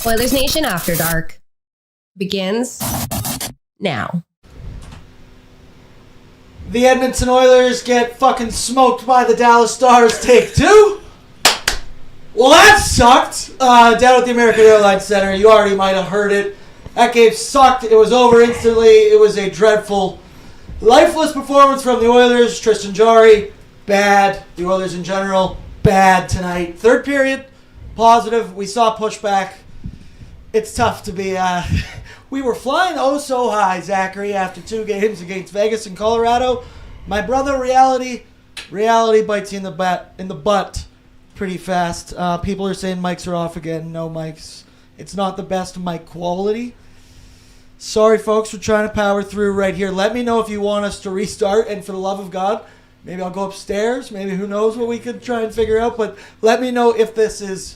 Oilersnation After Dark begins now. The Edmonton Oilers get fucking smoked by the Dallas Stars. Take two. Well, that sucked. Down at the American Airlines Center, you already might have heard it. That game sucked. It was over instantly. It was a dreadful, lifeless performance from the Oilers. Tristan Jarry, bad. The Oilers in general, bad tonight. Third period, positive. We saw pushback. It's tough to be... we were flying oh so high, Zachary, after 2 games against Vegas and Colorado. My brother, reality bites you in the butt pretty fast. People are saying mics are off again. No mics. It's not the best mic quality. Sorry, folks. We're trying to power through right here. Let me know if you want us to restart, and for the love of God, maybe I'll go upstairs. Maybe who knows what we could try and figure out, but let me know if this is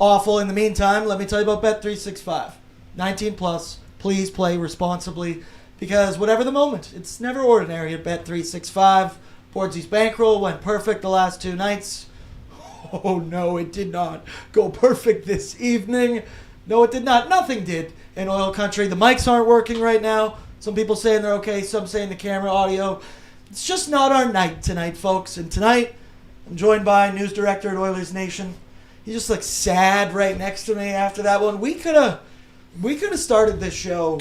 awful. In the meantime, let me tell you about Bet365. 19 plus. Please play responsibly, because whatever the moment, it's never ordinary at Bet365. Bordsy's bankroll went perfect the last 2 nights. Oh no, it did not go perfect this evening. No, it did not. Nothing did in oil country. The mics aren't working right now. Some people saying they're okay, some saying the camera audio. It's just not our night tonight, folks. And tonight, I'm joined by news director at Oilers Nation. He just looks sad right next to me after that one. We could have started this show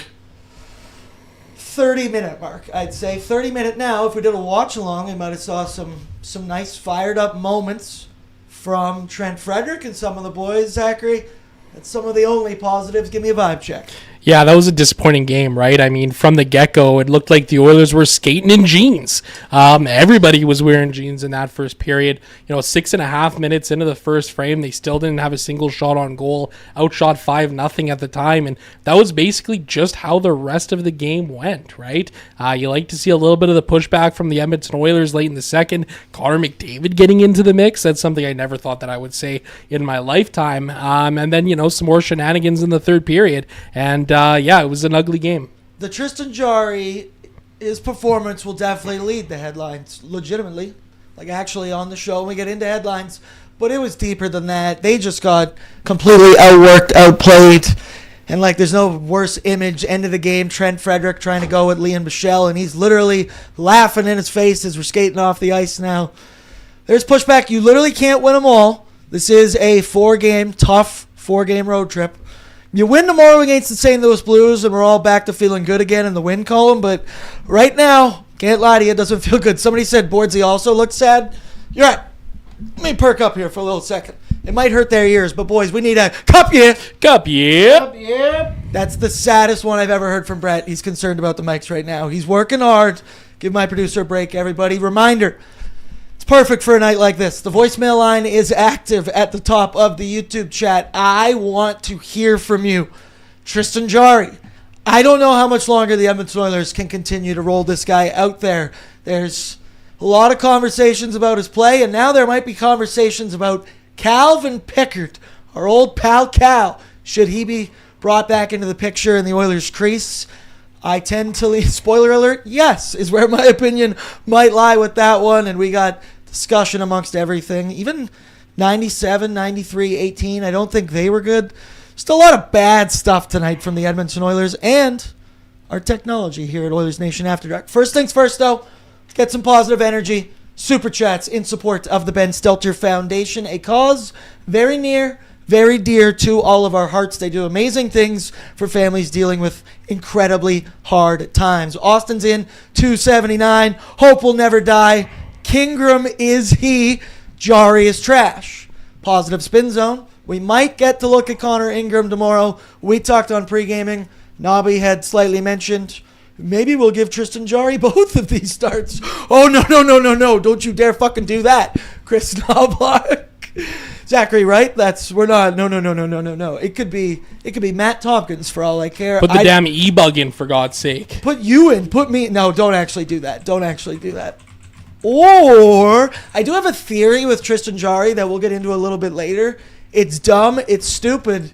30-minute mark, I'd say. 30-minute now. If we did a watch-along, we might have saw some nice fired-up moments from Trent Frederick and some of the boys, Zachary. That's some of the only positives. Give me a vibe check. Yeah, that was a disappointing game, right? I mean, from the get-go, it looked like the Oilers were skating in jeans. Everybody was wearing jeans in that first period. 6.5 minutes into the first frame, they still didn't have a single shot on goal. Outshot 5-0 at the time, and that was basically just how the rest of the game went, right? You like to see a little bit of the pushback from the Edmonton Oilers late in the second. Connor McDavid getting into the mix. That's something I never thought that I would say in my lifetime. And then, some more shenanigans in the third period. And it was an ugly game. The Tristan Jarry, his performance will definitely lead the headlines, legitimately. Like, actually, on the show, we get into headlines. But it was deeper than that. They just got completely outworked, outplayed. And, there's no worse image, end of the game, Trent Frederick trying to go with Liam Bichelle, and he's literally laughing in his face as we're skating off the ice now. There's pushback. You literally can't win them all. This is a tough 4-game road trip. You win tomorrow against the St. Louis Blues, and we're all back to feeling good again in the win column. But right now, can't lie to you, it doesn't feel good. Somebody said Bordsy also looked sad. You're right. Let me perk up here for a little second. It might hurt their ears, but boys, we need a cup yeah. Cup yeah. That's the saddest one I've ever heard from Brett. He's concerned about the mics right now. He's working hard. Give my producer a break, everybody. Reminder. Perfect for a night like this. The voicemail line is active at the top of the YouTube chat. I want to hear from you. Tristan Jarry. I don't know how much longer the Edmonton Oilers can continue to roll this guy out there. There's a lot of conversations about his play, and now there might be conversations about Calvin Pickard, our old pal Cal. Should he be brought back into the picture in the Oilers' crease? I tend to lean, spoiler alert, yes, is where my opinion might lie with that one, and we got discussion amongst everything. Even 97, 93, 18, I don't think they were good. Just a lot of bad stuff tonight from the Edmonton Oilers and our technology here at Oilers Nation After Dark. First things first, though, let's get some positive energy. Super chats in support of the Ben Stelter Foundation, a cause very near, very dear to all of our hearts. They do amazing things for families dealing with incredibly hard times. Austin's in 279. Hope will never die. Kingram is he. Jarry is trash. Positive spin zone. We might get to look at Connor Ingram tomorrow. We talked on pre-gaming. Nobby had slightly mentioned maybe we'll give Tristan Jarry both of these starts. Oh, no. Don't you dare fucking do that, Chris Knobloch. Zachary, right? We're not. No. It could be Matt Tompkins for all I care. Put the damn e-bug in, for God's sake. Put you in. Put me. No, don't actually do that. Or I do have a theory with Tristan Jarry that we'll get into a little bit later. It's dumb. It's stupid.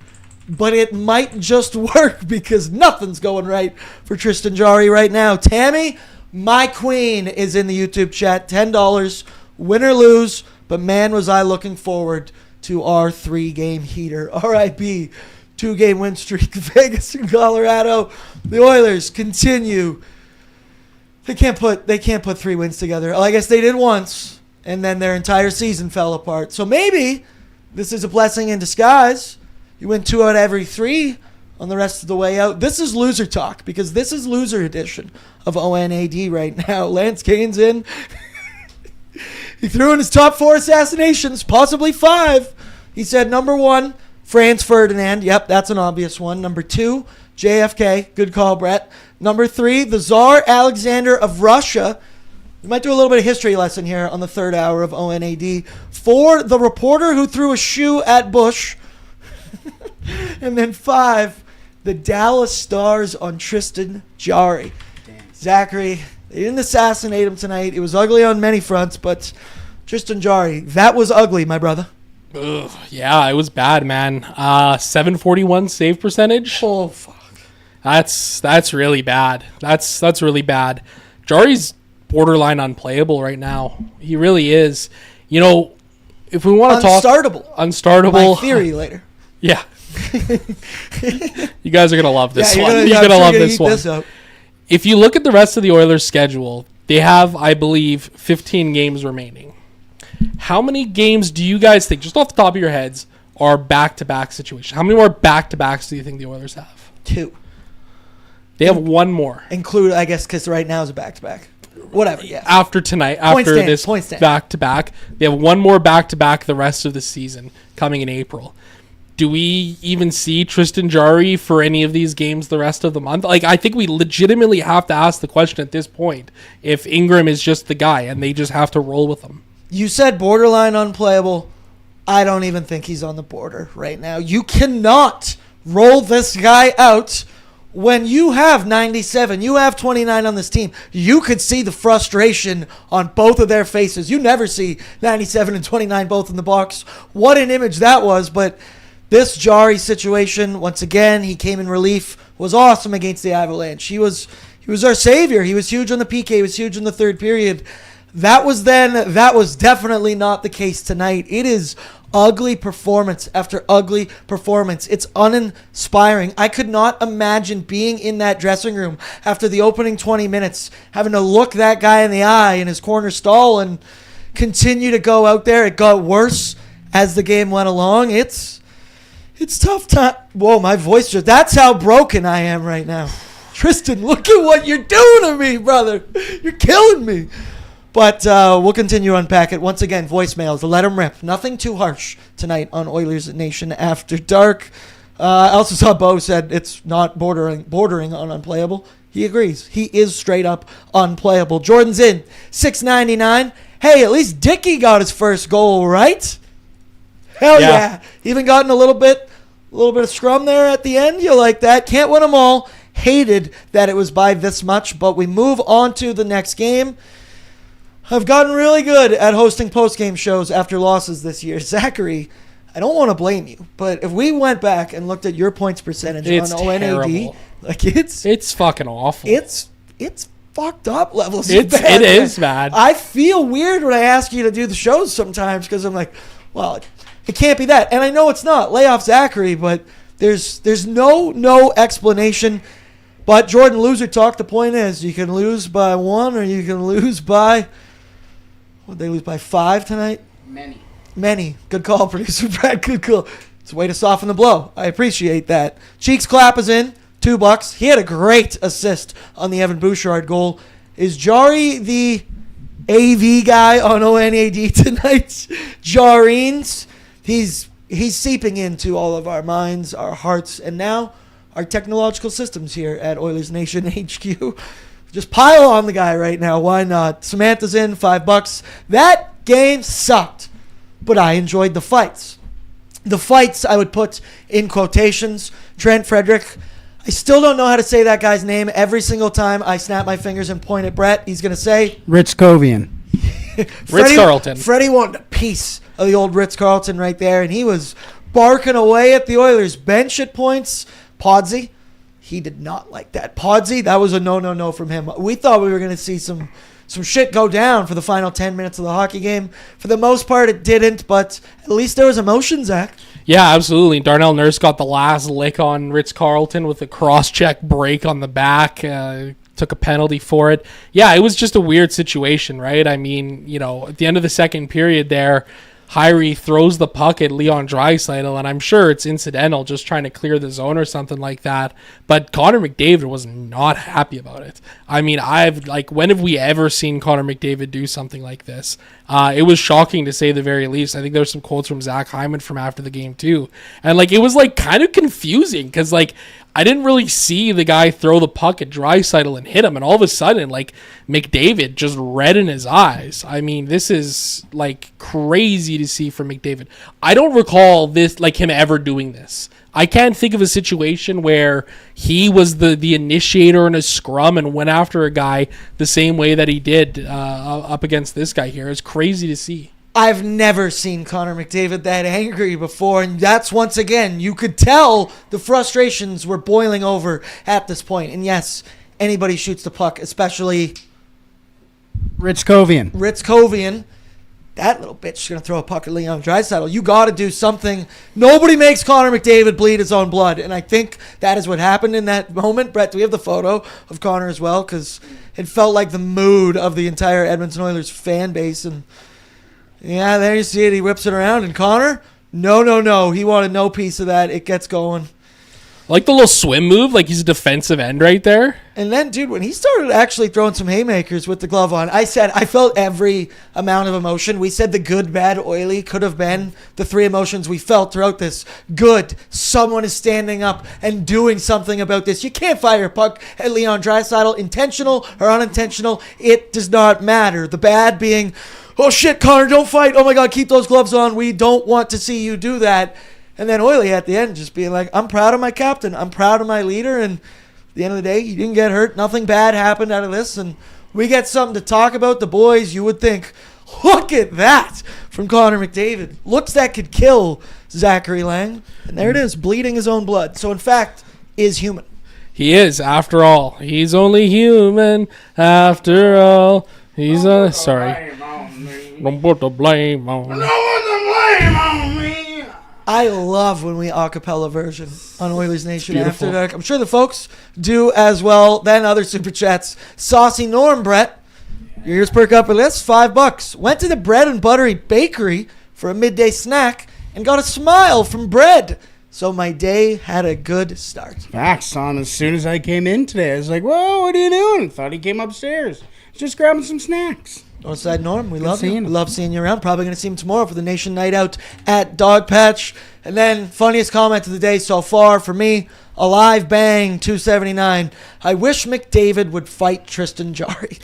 But it might just work because nothing's going right for Tristan Jarry right now. Tammy, my queen, is in the YouTube chat. $10. Win or lose. But man, was I looking forward to our 3-game heater. R.I.P. 2-game win streak. Vegas and Colorado. The Oilers continue. They can't put 3 wins together. Well, I guess they did once, and then their entire season fell apart. So maybe this is a blessing in disguise. You win 2 out of every 3 on the rest of the way out. This is loser talk, because this is loser edition of ONAD right now. Lance Kane's in. He threw in his top 4 assassinations, possibly 5. He said number 1, Franz Ferdinand. Yep, that's an obvious one. Number 2, JFK. Good call, Brett. Number 3, the Tsar Alexander of Russia. We might do a little bit of history lesson here on the 3rd hour of ONAD. 4, the reporter who threw a shoe at Bush. And then 5, the Dallas Stars on Tristan Jarry. Zachary, they didn't assassinate him tonight. It was ugly on many fronts, but Tristan Jarry, that was ugly, my brother. Ugh, yeah, it was bad, man. 741 save percentage. Oh, fuck. That's really bad. That's really bad. Jarry's borderline unplayable right now. He really is. You know, if we want to talk unstartable. My theory later. Yeah. You guys are gonna love this one. You're gonna love this one. This up. If you look at the rest of the Oilers' schedule, they have, I believe, 15 games remaining. How many games do you guys think, just off the top of your heads, are back-to-back situations? How many more back-to-backs do you think the Oilers have? 2. They have 1 more. Include, I guess, because right now is a back-to-back. Whatever, yeah. After tonight, this back-to-back, they have 1 more back-to-back the rest of the season coming in April. Do we even see Tristan Jarry for any of these games the rest of the month? Like, I think we legitimately have to ask the question at this point if Ingram is just the guy and they just have to roll with him. You said borderline unplayable. I don't even think he's on the border right now. You cannot roll this guy out when you have 97, you have 29 on this team. You could see the frustration on both of their faces. You never see 97 and 29 both in the box. What an image that was, but this Jarry situation, once again, he came in relief, was awesome against the Avalanche. He was our savior. He was huge on the PK. He was huge in the 3rd period. That was then. That was definitely not the case tonight. It is ugly performance after ugly performance. It's uninspiring. I could not imagine being in that dressing room after the opening 20 minutes, having to look that guy in the eye in his corner stall and continue to go out there. It got worse as the game went along. It's tough time. Whoa, my voice just... That's how broken I am right now. Tristan, look at what you're doing to me, brother. You're killing me. But we'll continue to unpack it. Once again, voicemails. Let them rip. Nothing too harsh tonight on Oilersnation After Dark. I also saw Bo said it's not bordering on unplayable. He agrees. He is straight up unplayable. Jordan's in. $6.99. Hey, at least Dickey got his first goal, right? Hell yeah. Even gotten a little bit of scrum there at the end. You like that. Can't win them all. Hated that it was by this much, but we move on to the next game. I've gotten really good at hosting post-game shows after losses this year. Zachary, I don't want to blame you, but if we went back and looked at your points percentage on ONAD, terrible. Like it's fucking awful. It's fucked up levels. It is bad. I feel weird when I ask you to do the shows sometimes because I'm like, well, it can't be that. And I know it's not. Lay off Zachary, but there's no explanation. But Jordan, loser talk. The point is you can lose by 1 or you can lose by... Would they lose by 5 tonight? Many. Good call, producer Brad. Good call. It's a way to soften the blow. I appreciate that. Cheeks clap is in. $2. He had a great assist on the Evan Bouchard goal. Is Jarry the AV guy on ONAD tonight? Jarrines. He's seeping into all of our minds, our hearts, and now our technological systems here at Oilers Nation HQ. Just pile on the guy right now. Why not? Samantha's in. $5. That game sucked, but I enjoyed the fights. The fights I would put in quotations. Trent Frederick. I still don't know how to say that guy's name. Every single time I snap my fingers and point at Brett, he's going to say... Ritz-Carlton. Ritz-Carlton. Freddie wanted a piece of the old Ritz-Carlton right there, and he was barking away at the Oilers. Bench at points. Podsy. He did not like that. Podsy, that was a no from him. We thought we were going to see some some shit go down for the final 10 minutes of the hockey game. For the most part, it didn't, but at least there was emotion, Zach. Yeah, absolutely. Darnell Nurse got the last lick on Ritz-Carlton with a cross-check break on the back. Took a penalty for it. Yeah, it was just a weird situation, right? I mean, at the end of the second period there, Hyrie throws the puck at Leon Draisaitl, and I'm sure it's incidental, just trying to clear the zone or something like that. But Connor McDavid was not happy about it. I mean, when have we ever seen Connor McDavid do something like this? It was shocking to say the very least. I think there's some quotes from Zach Hyman from after the game too, and it was kind of confusing because I didn't really see the guy throw the puck at Draisaitl and hit him, and all of a sudden, McDavid just red in his eyes. I mean, this is crazy to see from McDavid. I don't recall this him ever doing this. I can't think of a situation where he was the initiator in a scrum and went after a guy the same way that he did up against this guy here. It's crazy to see. I've never seen Connor McDavid that angry before, and that's, once again, you could tell the frustrations were boiling over at this point. And yes, anybody shoots the puck, especially Ritzkovian. That little bitch is going to throw a puck at Leon Draisaitl. You got to do something. Nobody makes Connor McDavid bleed his own blood, and I think that is what happened in that moment. Brett, do we have the photo of Connor as well? Because it felt like the mood of the entire Edmonton Oilers fan base, and yeah, there you see it. He whips it around. And Connor, no. He wanted no piece of that. It gets going. The little swim move, he's a defensive end right there. And then, dude, when he started actually throwing some haymakers with the glove on, I felt every amount of emotion. We said the good, bad, oily could have been the three emotions we felt throughout this. Good, someone is standing up and doing something about this. You can't fire a puck at Leon Draisaitl, intentional or unintentional. It does not matter. The bad being, oh shit, Connor, don't fight. Oh my God, keep those gloves on. We don't want to see you do that. And then Oily at the end just being I'm proud of my captain. I'm proud of my leader. And at the end of the day, he didn't get hurt. Nothing bad happened out of this. And we get something to talk about. The boys, you would think, look at that from Connor McDavid. Looks that could kill Zachary Lang. And there it is, bleeding his own blood. So, in fact, is human. He is, after all. He's only human, after all. He's sorry. Don't put the blame on me. I love when we acapella version on Oilersnation beautiful. After Dark. I'm sure the folks do as well. Then other super chats. Saucy Norm, Brett. Your ears perk up with this. $5. Went to the Bread and Buttery Bakery for a midday snack and got a smile from Bread. So my day had a good start. Facts, son. As soon as I came in today, I was like, whoa, what are you doing? Thought he came upstairs. Just grabbing some snacks. Northside Norm, we love you. seeing We him. love seeing you around. Probably going to see him tomorrow for the Nation Night Out at Dog Patch. And then, funniest comment of the day so far for me, Alive Bang 279. I wish McDavid would fight Tristan Jarry.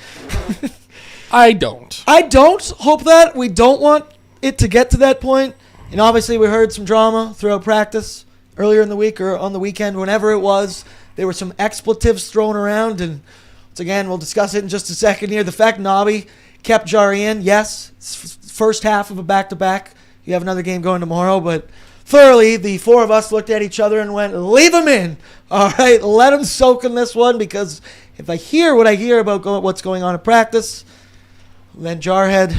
I don't. I don't hope that. We don't want it to get to that point. And obviously, we heard some drama throughout practice earlier in the week or on the weekend, whenever it was. There were some expletives thrown around. And once again, we'll discuss it in just a second here. The fact Nobby kept Jarry in, yes, first half of a back-to-back. You have another game going tomorrow, but thoroughly, the four of us looked at each other and went, leave him in. All right, let him soak in this one, because if I hear what I hear about what's going on in practice, then Jarry and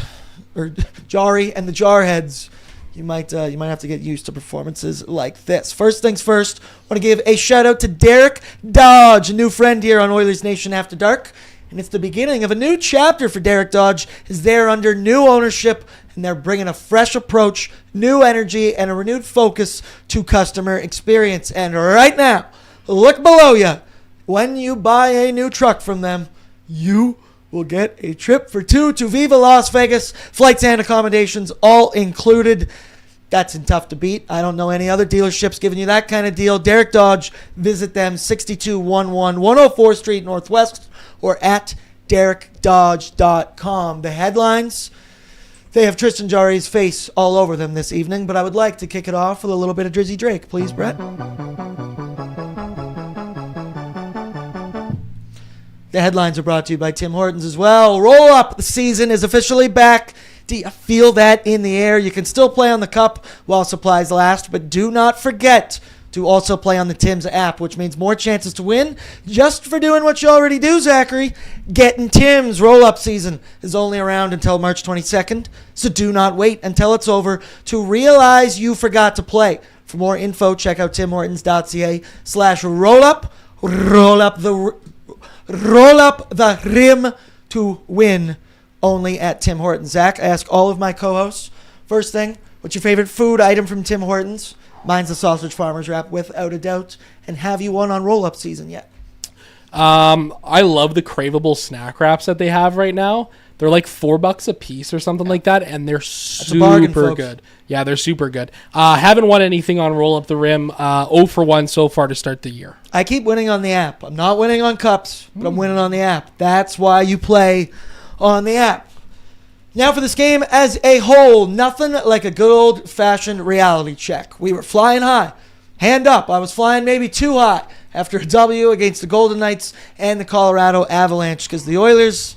the Jarheads, you might have to get used to performances like this. First things first, I want to give a shout-out to Derek Dodge, a new friend here on Oilers Nation After Dark. And it's the beginning of a new chapter for Derek Dodge, as they're under new ownership, and they're bringing a fresh approach, new energy, and a renewed focus to customer experience. And right now, look below you. When you buy a new truck from them, you will get a trip for two to Viva Las Vegas. Flights and accommodations all included. That's tough to beat. I don't know any other dealerships giving you that kind of deal. Derek Dodge, visit them, 6211 104th Street Northwest, or at DerekDodge.com. The headlines, they have Tristan Jarry's face all over them this evening, but I would like to kick it off with a little bit of Drizzy Drake. Please, Brett. The headlines are brought to you by Tim Hortons as well. Roll up. The season is officially back. Do you feel that in the air? You can still play on the cup while supplies last, but do not forget to also play on the Tim's app, which means more chances to win just for doing what you already do, Zachary. Getting Tim's roll-up season is only around until March 22nd, so do not wait until it's over to realize you forgot to play. For more info, check out timhortons.ca/rollup. Roll up the rim to win only at Tim Hortons. Zach, I ask all of my co-hosts, first thing, what's your favorite food item from Tim Hortons? Mine's the sausage farmer's wrap, without a doubt. And have you won on roll-up season yet? I love the craveable snack wraps that they have right now. They're like $4 a piece or something like that, and they're super good. Yeah, they're super good. Haven't won anything on Roll Up the Rim. 0 for 1 so far to start the year. I keep winning on the app. I'm not winning on cups, but I'm winning on the app. That's why you play on the app. Now for this game as a whole, nothing like a good old-fashioned reality check. We were flying high. Hand up. I was flying maybe too high after a W against the Golden Knights and the Colorado Avalanche because the Oilers,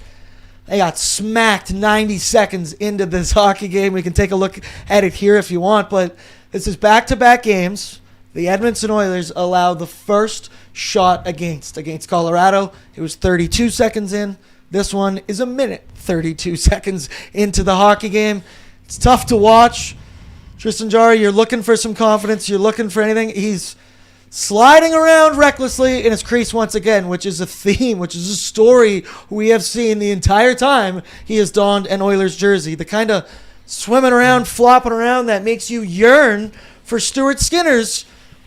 they got smacked 90 seconds into this hockey game. We can take a look at it here if you want, but this is back-to-back games. The Edmonton Oilers allowed the first shot against Colorado. It was 32 seconds in. This one is a minute 32 seconds into the hockey game. It's tough to watch. Tristan Jarry, you're looking for some confidence. You're looking for anything. He's sliding around recklessly in his crease once again, which is a theme, which is a story we have seen the entire time he has donned an Oilers jersey. The kind of swimming around, flopping around that makes you yearn for Stuart Skinner's.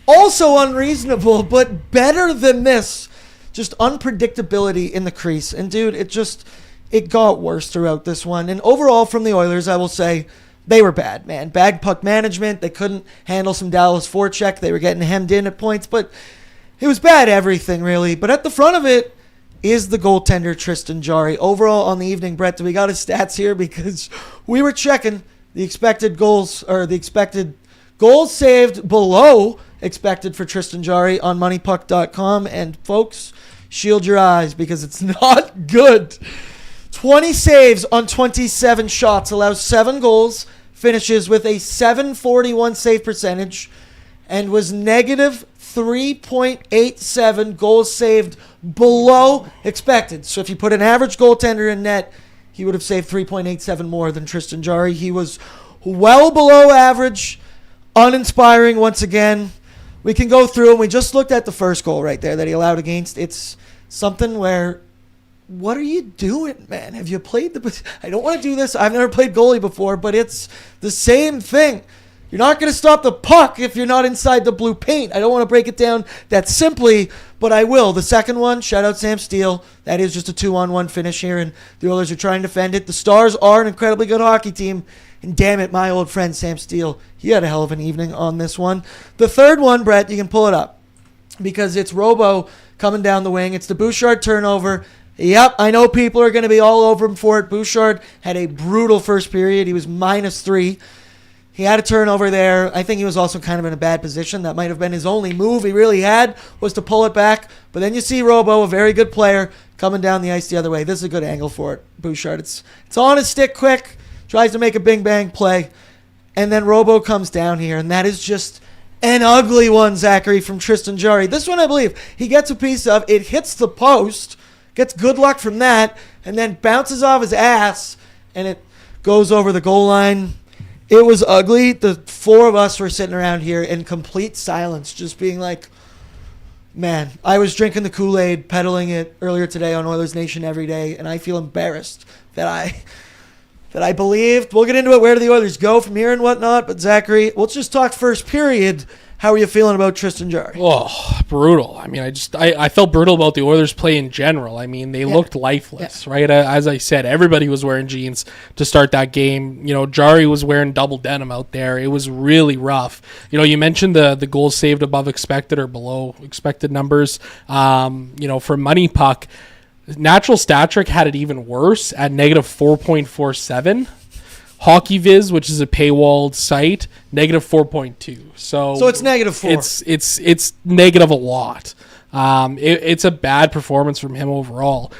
Also unreasonable, but better than this. Just unpredictability in the crease. And, dude, it got worse throughout this one. And overall, from the Oilers, I will say they were bad, man. Bad puck management. They couldn't handle some Dallas forecheck. They were getting hemmed in at points. But it was bad everything, really. But at the front of it is the goaltender, Tristan Jarry. Overall on the evening, Brett, do we got his stats here? Because we were checking the expected goals, or the expected goals saved below expected for Tristan Jarry on moneypuck.com. And, folks, shield your eyes because it's not good. 20 saves on 27 shots, allows 7 goals, finishes with a .741 save percentage, and was negative 3.87 goals saved below expected. So if you put an average goaltender in net, he would have saved 3.87 more than Tristan Jarry. He was well below average, uninspiring once again. We can go through, and we just looked at the first goal right there that he allowed against. It's something where, what are you doing, man? Have you played I don't want to do this. I've never played goalie before, but it's the same thing. You're not going to stop the puck if you're not inside the blue paint. I don't want to break it down that simply, but I will. The second one, shout out Sam Steele. That is just a 2-on-1 finish here, and the Oilers are trying to defend it. The Stars are an incredibly good hockey team. And damn it, my old friend Sam Steele, he had a hell of an evening on this one. The third one, Brett, you can pull it up because it's Robo coming down the wing. It's the Bouchard turnover. Yep, I know people are going to be all over him for it. Bouchard had a brutal first period. He was -3. He had a turnover there. I think he was also kind of in a bad position. That might have been his only move he really had was to pull it back. But then you see Robo, a very good player, coming down the ice the other way. This is a good angle for it, Bouchard. It's on his stick quick. Tries to make a bing-bang play. And then Robo comes down here, and that is just an ugly one, Zachary, from Tristan Jarry. This one, I believe, he gets a piece of. It hits the post, gets good luck from that, and then bounces off his ass, and it goes over the goal line. It was ugly. The 4 of us were sitting around here in complete silence, just being like, man, I was drinking the Kool-Aid, peddling it earlier today on Oilers Nation every day, and I feel embarrassed that I believed. We'll get into it. Where do the Oilers go from here and whatnot? But Zachary, let's just talk first period. How are you feeling about Tristan Jarry? Oh, brutal. I mean, I felt brutal about the Oilers play in general. I mean, they looked lifeless, right? As I said, everybody was wearing jeans to start that game. You know, Jarry was wearing double denim out there. It was really rough. You know, you mentioned the goals saved above expected or below expected numbers. You know, for Money Puck, Natural Stat Trick had it even worse at negative 4.47. Hockey Viz, which is a paywalled site, negative 4.2. So it's negative 4. It's negative a lot. It's a bad performance from him overall.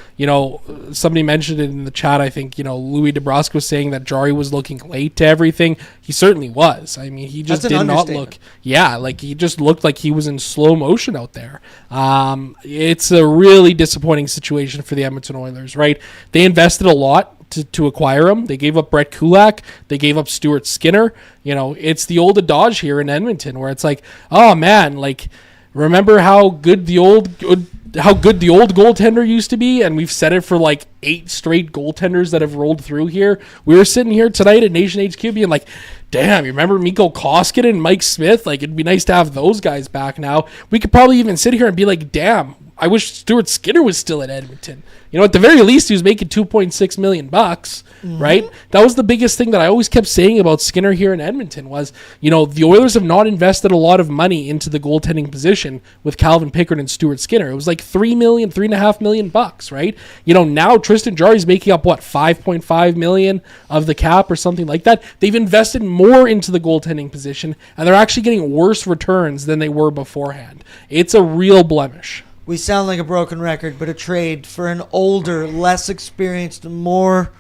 Somebody mentioned it in the chat. I think, Louis DeBrusque was saying that Jarry was looking late to everything. He certainly was. I mean, he just did not look. Yeah, he just looked like he was in slow motion out there. It's a really disappointing situation for the Edmonton Oilers, right? They invested a lot to acquire him. They gave up Brett Kulak. They gave up Stuart Skinner. It's the old adage here in Edmonton where it's like, oh man, remember how good the old goaltender used to be? And we've said it for 8 straight goaltenders that have rolled through here. We were sitting here tonight at Nation HQ being like, damn, you remember Mikko Koskinen and Mike Smith? It'd be nice to have those guys back now. We could probably even sit here and be like, damn, I wish Stuart Skinner was still at Edmonton. At the very least, he was making $2.6 million, right? That was the biggest thing that I always kept saying about Skinner here in Edmonton was, the Oilers have not invested a lot of money into the goaltending position with Calvin Pickard and Stuart Skinner. It was $3.5 million, right? Now Tristan Jarry's making up, $5.5 million of the cap or something like that. They've invested more into the goaltending position, and they're actually getting worse returns than they were beforehand. It's a real blemish. We sound like a broken record, but a trade for an older, less experienced, more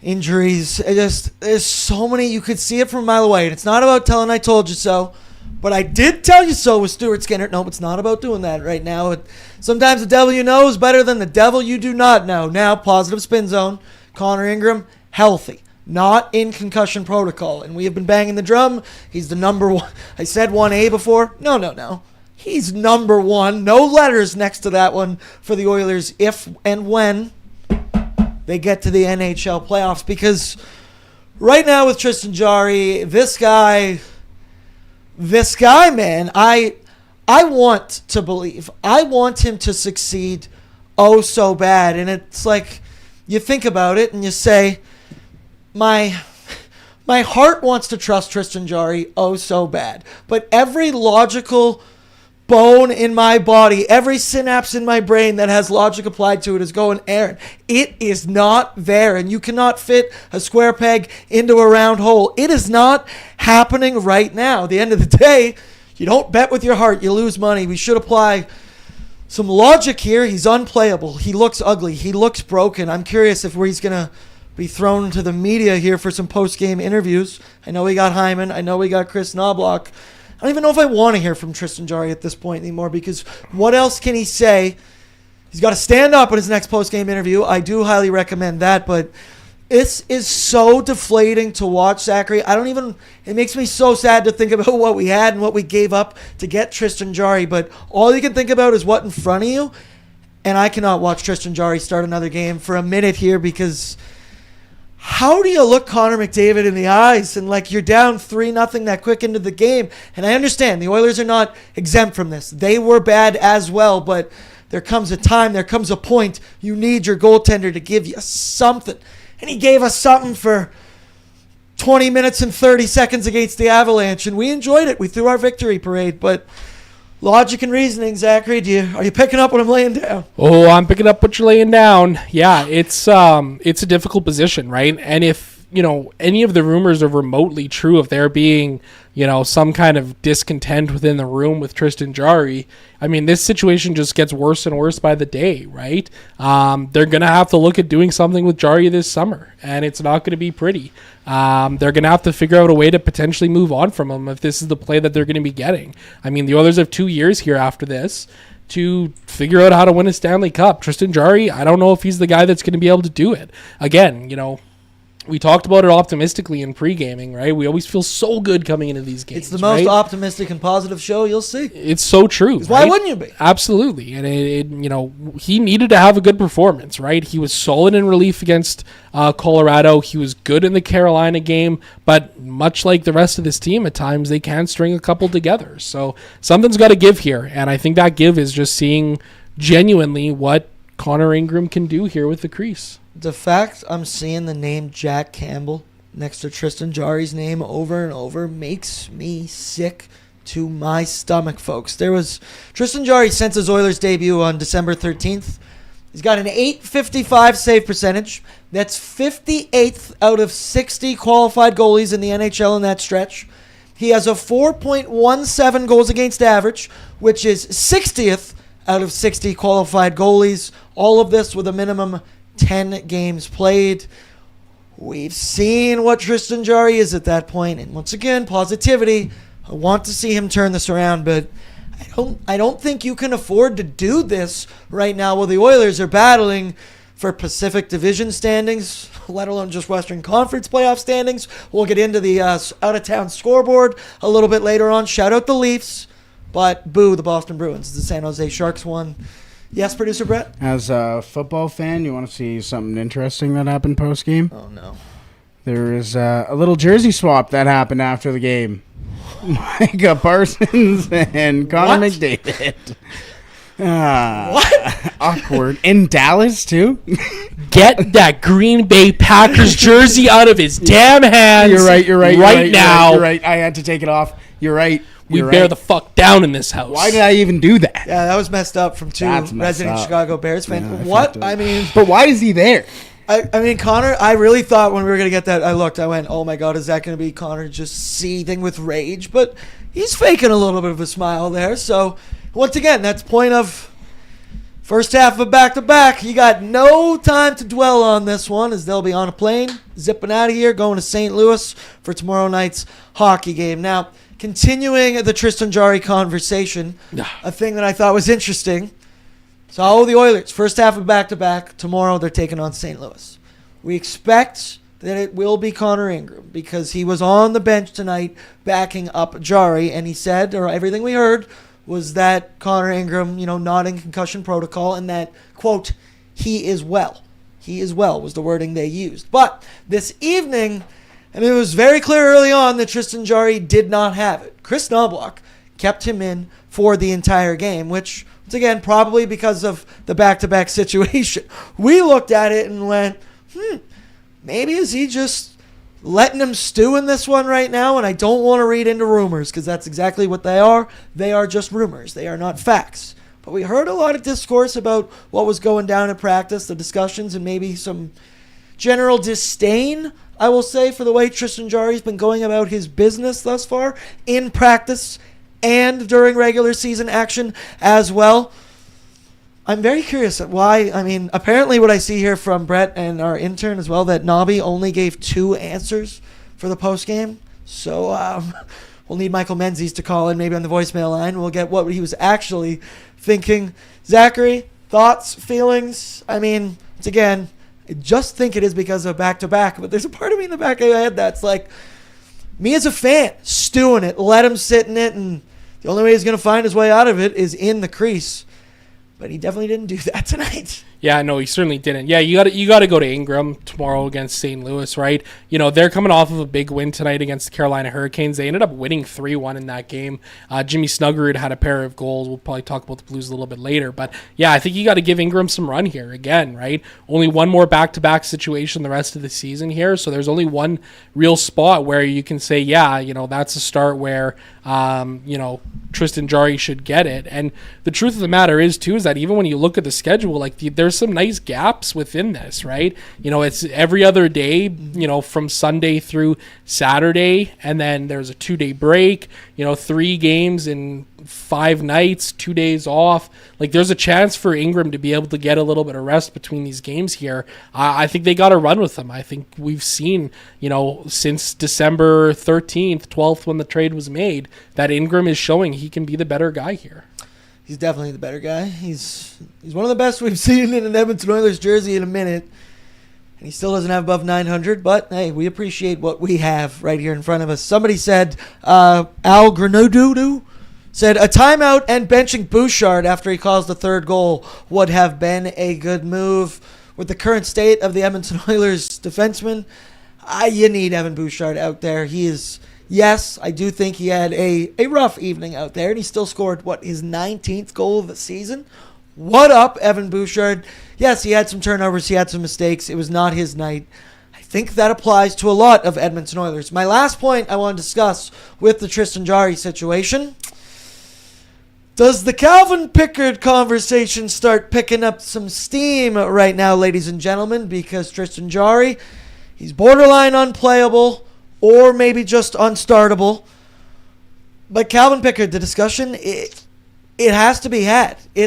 injuries. There's so many. You could see it from a mile away. And it's not about telling I told you so, but I did tell you so with Stuart Skinner. No, it's not about doing that right now. Sometimes the devil you know is better than the devil you do not know. Now, positive spin zone. Connor Ingram, healthy. Not in concussion protocol. And we have been banging the drum. He's the number one. I said 1A before. No. He's number one. No letters next to that one for the Oilers if and when they get to the NHL playoffs. Because right now with Tristan Jarry, this guy, man, I want to believe. I want him to succeed so bad. And it's like you think about it and you say, my heart wants to trust Tristan Jarry so bad. But every logical bone in my body, every synapse in my brain that has logic applied to it is going, Aaron, it is not there. And you cannot fit a square peg into a round hole. It is not happening right now. At the end of the day, you don't bet with your heart, you lose money. We should apply some logic here. He's unplayable. He looks ugly. He looks broken. I'm curious if he's going to be thrown to the media here for some post-game interviews. I know we got Hyman. I know we got Chris Knobloch. I don't even know if I want to hear from Tristan Jarry at this point anymore because what else can he say? He's got to stand up in his next post-game interview. I do highly recommend that, but this is so deflating to watch, Zachary. It makes me so sad to think about what we had and what we gave up to get Tristan Jarry, but all you can think about is what in front of you, and I cannot watch Tristan Jarry start another game for a minute here because how do you look Connor McDavid in the eyes and you're down 3-0 that quick into the game? And I understand the Oilers are not exempt from this. They were bad as well, but there comes a time, there comes a point you need your goaltender to give you something. And he gave us something for 20 minutes and 30 seconds against the Avalanche, and we enjoyed it. We threw our victory parade, but logic and reasoning, Zachary, are you picking up what I'm laying down? Oh, I'm picking up what you're laying down. Yeah, it's a difficult position, right? And if, any of the rumors are remotely true of there being, some kind of discontent within the room with Tristan Jarry, I mean, this situation just gets worse and worse by the day, right? They're going to have to look at doing something with Jarry this summer, and it's not going to be pretty. They're going to have to figure out a way to potentially move on from him if this is the play that they're going to be getting. I mean, the Oilers have 2 years here after this to figure out how to win a Stanley Cup. Tristan Jarry, I don't know if he's the guy that's going to be able to do it. Again, we talked about it optimistically in pre-gaming, right? We always feel so good coming into these games. It's the most optimistic and positive show you'll see. It's so true. Right? Why wouldn't you be? Absolutely. And, he needed to have a good performance, right? He was solid in relief against Colorado. He was good in the Carolina game. But much like the rest of this team, at times they can string a couple together. So something's got to give here. And I think that give is just seeing genuinely what Connor Ingram can do here with the crease. The fact I'm seeing the name Jack Campbell next to Tristan Jarry's name over and over makes me sick to my stomach, folks. There was Tristan Jarry since his Oilers debut on December 13th. He's got an .855 save percentage. That's 58th out of 60 qualified goalies in the NHL in that stretch. He has a 4.17 goals against average, which is 60th out of 60 qualified goalies. All of this with a minimum 10 games played. We've seen what Tristan Jarry is at that point, and once again, positivity. I want to see him turn this around, but I don't think you can afford to do this right now while the Oilers are battling for Pacific Division standings, let alone just Western Conference playoff standings. We'll get into the out-of-town scoreboard a little bit later on. Shout out the Leafs, but boo the Boston Bruins. The San Jose Sharks won. Yes, producer Brett? As a football fan, you want to see something interesting that happened post-game? Oh, no. There is a little jersey swap that happened after the game. Micah Parsons and Connor McDavid. What? Awkward. In Dallas, too? Get that Green Bay Packers jersey out of his damn hands. You're right. Right now. You're right. I had to take it off. You're right. We bear the fuck down in this house. Why did I even do that? Yeah, that was messed up from two resident Chicago Bears fans. Yeah, what? I mean... But why is he there? I mean, Connor, I really thought when we were going to get that, I went, oh my God, is that going to be Connor just seething with rage? But he's faking a little bit of a smile there. So, once again, that's point of first half of a back-to-back. You got no time to dwell on this one as they'll be on a plane, zipping out of here, going to St. Louis for tomorrow night's hockey game. Now, continuing the Tristan Jarry conversation, a thing that I thought was interesting. So the Oilers, first half of back-to-back. Tomorrow they're taking on St. Louis. We expect that it will be Connor Ingram because he was on the bench tonight backing up Jarry, and he said, or everything we heard, was that Connor Ingram, not in concussion protocol, and that, quote, he is well. He is well was the wording they used. But this evening, and it was very clear early on that Tristan Jarry did not have it. Chris Knobloch kept him in for the entire game, which... once again, probably because of the back-to-back situation. We looked at it and went, maybe is he just letting him stew in this one right now? And I don't want to read into rumors because that's exactly what they are. They are just rumors. They are not facts. But we heard a lot of discourse about what was going down in practice, the discussions, and maybe some general disdain, I will say, for the way Tristan Jarry's been going about his business thus far in practice and during regular season action as well. I'm very curious at why. I mean, apparently what I see here from Brett and our intern as well, that Nobby only gave 2 answers for the postgame. So we'll need Michael Menzies to call in maybe on the voicemail line. We'll get what he was actually thinking. Zachary, thoughts, feelings? I mean, once again, I just think it is because of back-to-back, but there's a part of me in the back of my head that's like, me as a fan, stewing it, let him sit in it, and the only way he's going to find his way out of it is in the crease. But he definitely didn't do that tonight. Yeah, no, he certainly didn't. Yeah, you got to go to Ingram tomorrow against St. Louis, right? They're coming off of a big win tonight against the Carolina Hurricanes. They ended up winning 3-1 in that game. Jimmy Snuggerud had a pair of goals. We'll probably talk about the Blues a little bit later. But, yeah, I think you got to give Ingram some run here again, right? Only one more back-to-back situation the rest of the season here. So there's only one real spot where you can say, yeah, that's a start where, Tristan Jarry should get it. And the truth of the matter is, too, is that even when you look at the schedule, there's some nice gaps within this, right? It's every other day, from Sunday through Saturday, and then there's a 2-day break, 3 games in 5 nights, 2 days off. There's a chance for Ingram to be able to get a little bit of rest between these games here. I think they got to run with him. I think we've seen, since December 13th, 12th, when the trade was made, that Ingram is showing he can be the better guy here. He's definitely the better guy. He's one of the best we've seen in an Edmonton Oilers jersey in a minute. And he still doesn't have above 900, but hey, we appreciate what we have right here in front of us. Somebody said, Al Grenodu said, a timeout and benching Bouchard after he caused the 3rd goal would have been a good move. With the current state of the Edmonton Oilers defenseman, you need Evan Bouchard out there. He is... yes, I do think he had a rough evening out there, and he still scored, his 19th goal of the season? What up, Evan Bouchard? Yes, he had some turnovers, he had some mistakes. It was not his night. I think that applies to a lot of Edmonton Oilers. My last point I want to discuss with the Tristan Jarry situation. Does the Calvin Pickard conversation start picking up some steam right now, ladies and gentlemen? Because Tristan Jarry, he's borderline unplayable, or maybe just unstartable. But Calvin Pickard, the discussion, it has to be had. He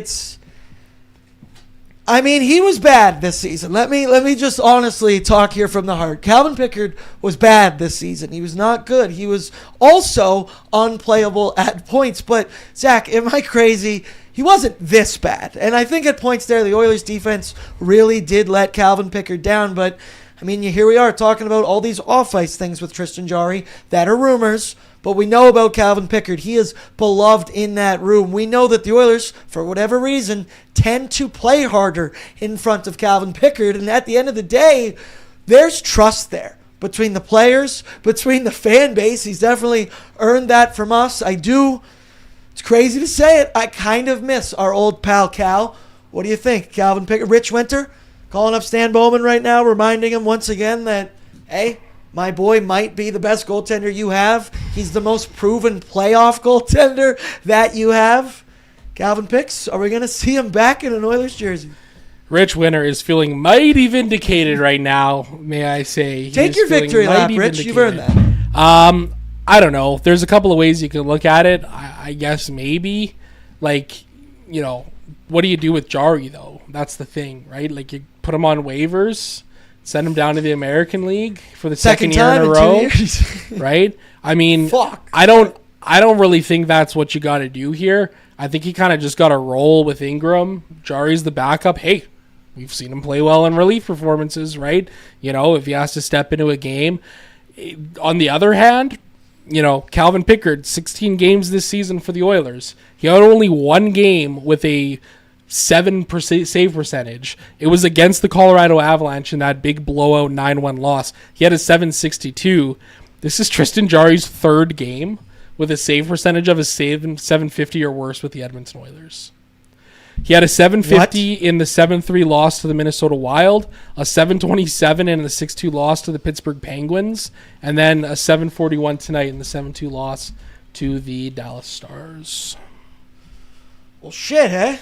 was bad this season. Let me just honestly talk here from the heart. Calvin Pickard was bad this season. He was not good. He was also unplayable at points. But, Zach, am I crazy? He wasn't this bad. And I think at points there, the Oilers defense really did let Calvin Pickard down. But, here we are talking about all these off-ice things with Tristan Jarry that are rumors. But we know about Calvin Pickard. He is beloved in that room. We know that the Oilers, for whatever reason, tend to play harder in front of Calvin Pickard. And at the end of the day, there's trust there between the players, between the fan base. He's definitely earned that from us. It's crazy to say it, I kind of miss our old pal Cal. What do you think, Calvin Pickard? Rich Winter calling up Stan Bowman right now, reminding him once again that, hey, my boy might be the best goaltender you have. He's the most proven playoff goaltender that you have. Calvin Picks, are we going to see him back in an Oilers jersey? Rich Winter is feeling mighty vindicated right now, may I say. Take your victory lap, Rich. You've earned that. I don't know. There's a couple of ways you can look at it. I guess maybe. What do you do with Jarry, though? That's the thing, right? You put him on waivers, send him down to the American League for the second year in a row, right? Fuck. I don't really think that's what you got to do here. I think you kind of just got to roll with Ingram. Jarry's the backup. Hey, we've seen him play well in relief performances, right? If he has to step into a game. On the other hand, Calvin Pickard, 16 games this season for the Oilers. He had only one game with a 7% save percentage. It was against the Colorado Avalanche in that big blowout 9-1 loss. He had a 762. This is Tristan Jarry's third game with a save percentage of a 750 or worse with the Edmonton Oilers. He had a 750 in the 7-3 loss to the Minnesota Wild, a 727 in the 6-2 loss to the Pittsburgh Penguins, and then a 741 tonight in the 7-2 loss to the Dallas Stars. Well, shit, eh?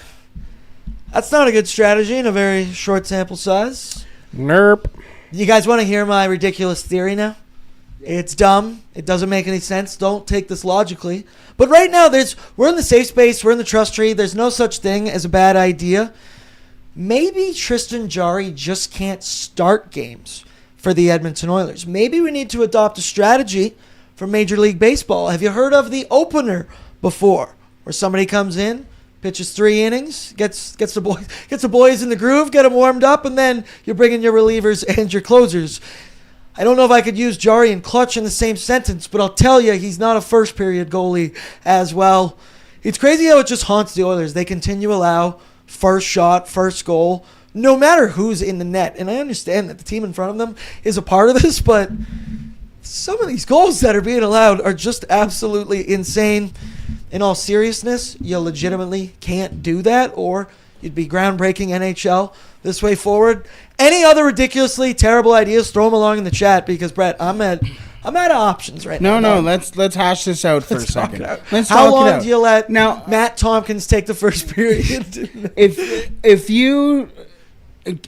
That's not a good strategy in a very short sample size. Nerp. You guys want to hear my ridiculous theory now? It's dumb. It doesn't make any sense. Don't take this logically. But right now, we're in the safe space. We're in the trust tree. There's no such thing as a bad idea. Maybe Tristan Jarry just can't start games for the Edmonton Oilers. Maybe we need to adopt a strategy for Major League Baseball. Have you heard of the opener before? Where somebody comes in, pitches 3 innings, gets the boys in the groove, get them warmed up, and then you're bringing your relievers and your closers. I don't know if I could use Jarry and Clutch in the same sentence, but I'll tell you, he's not a first-period goalie as well. It's crazy how it just haunts the Oilers. They continue to allow first shot, first goal, no matter who's in the net. And I understand that the team in front of them is a part of this, but some of these goals that are being allowed are just absolutely insane. In all seriousness, you legitimately can't do that, or you'd be groundbreaking NHL this way forward. Any other ridiculously terrible ideas, throw them along in the chat, because, Brett, I'm out of options right now. No, let's hash this out for a second. How long do you let Matt Tompkins take the first period?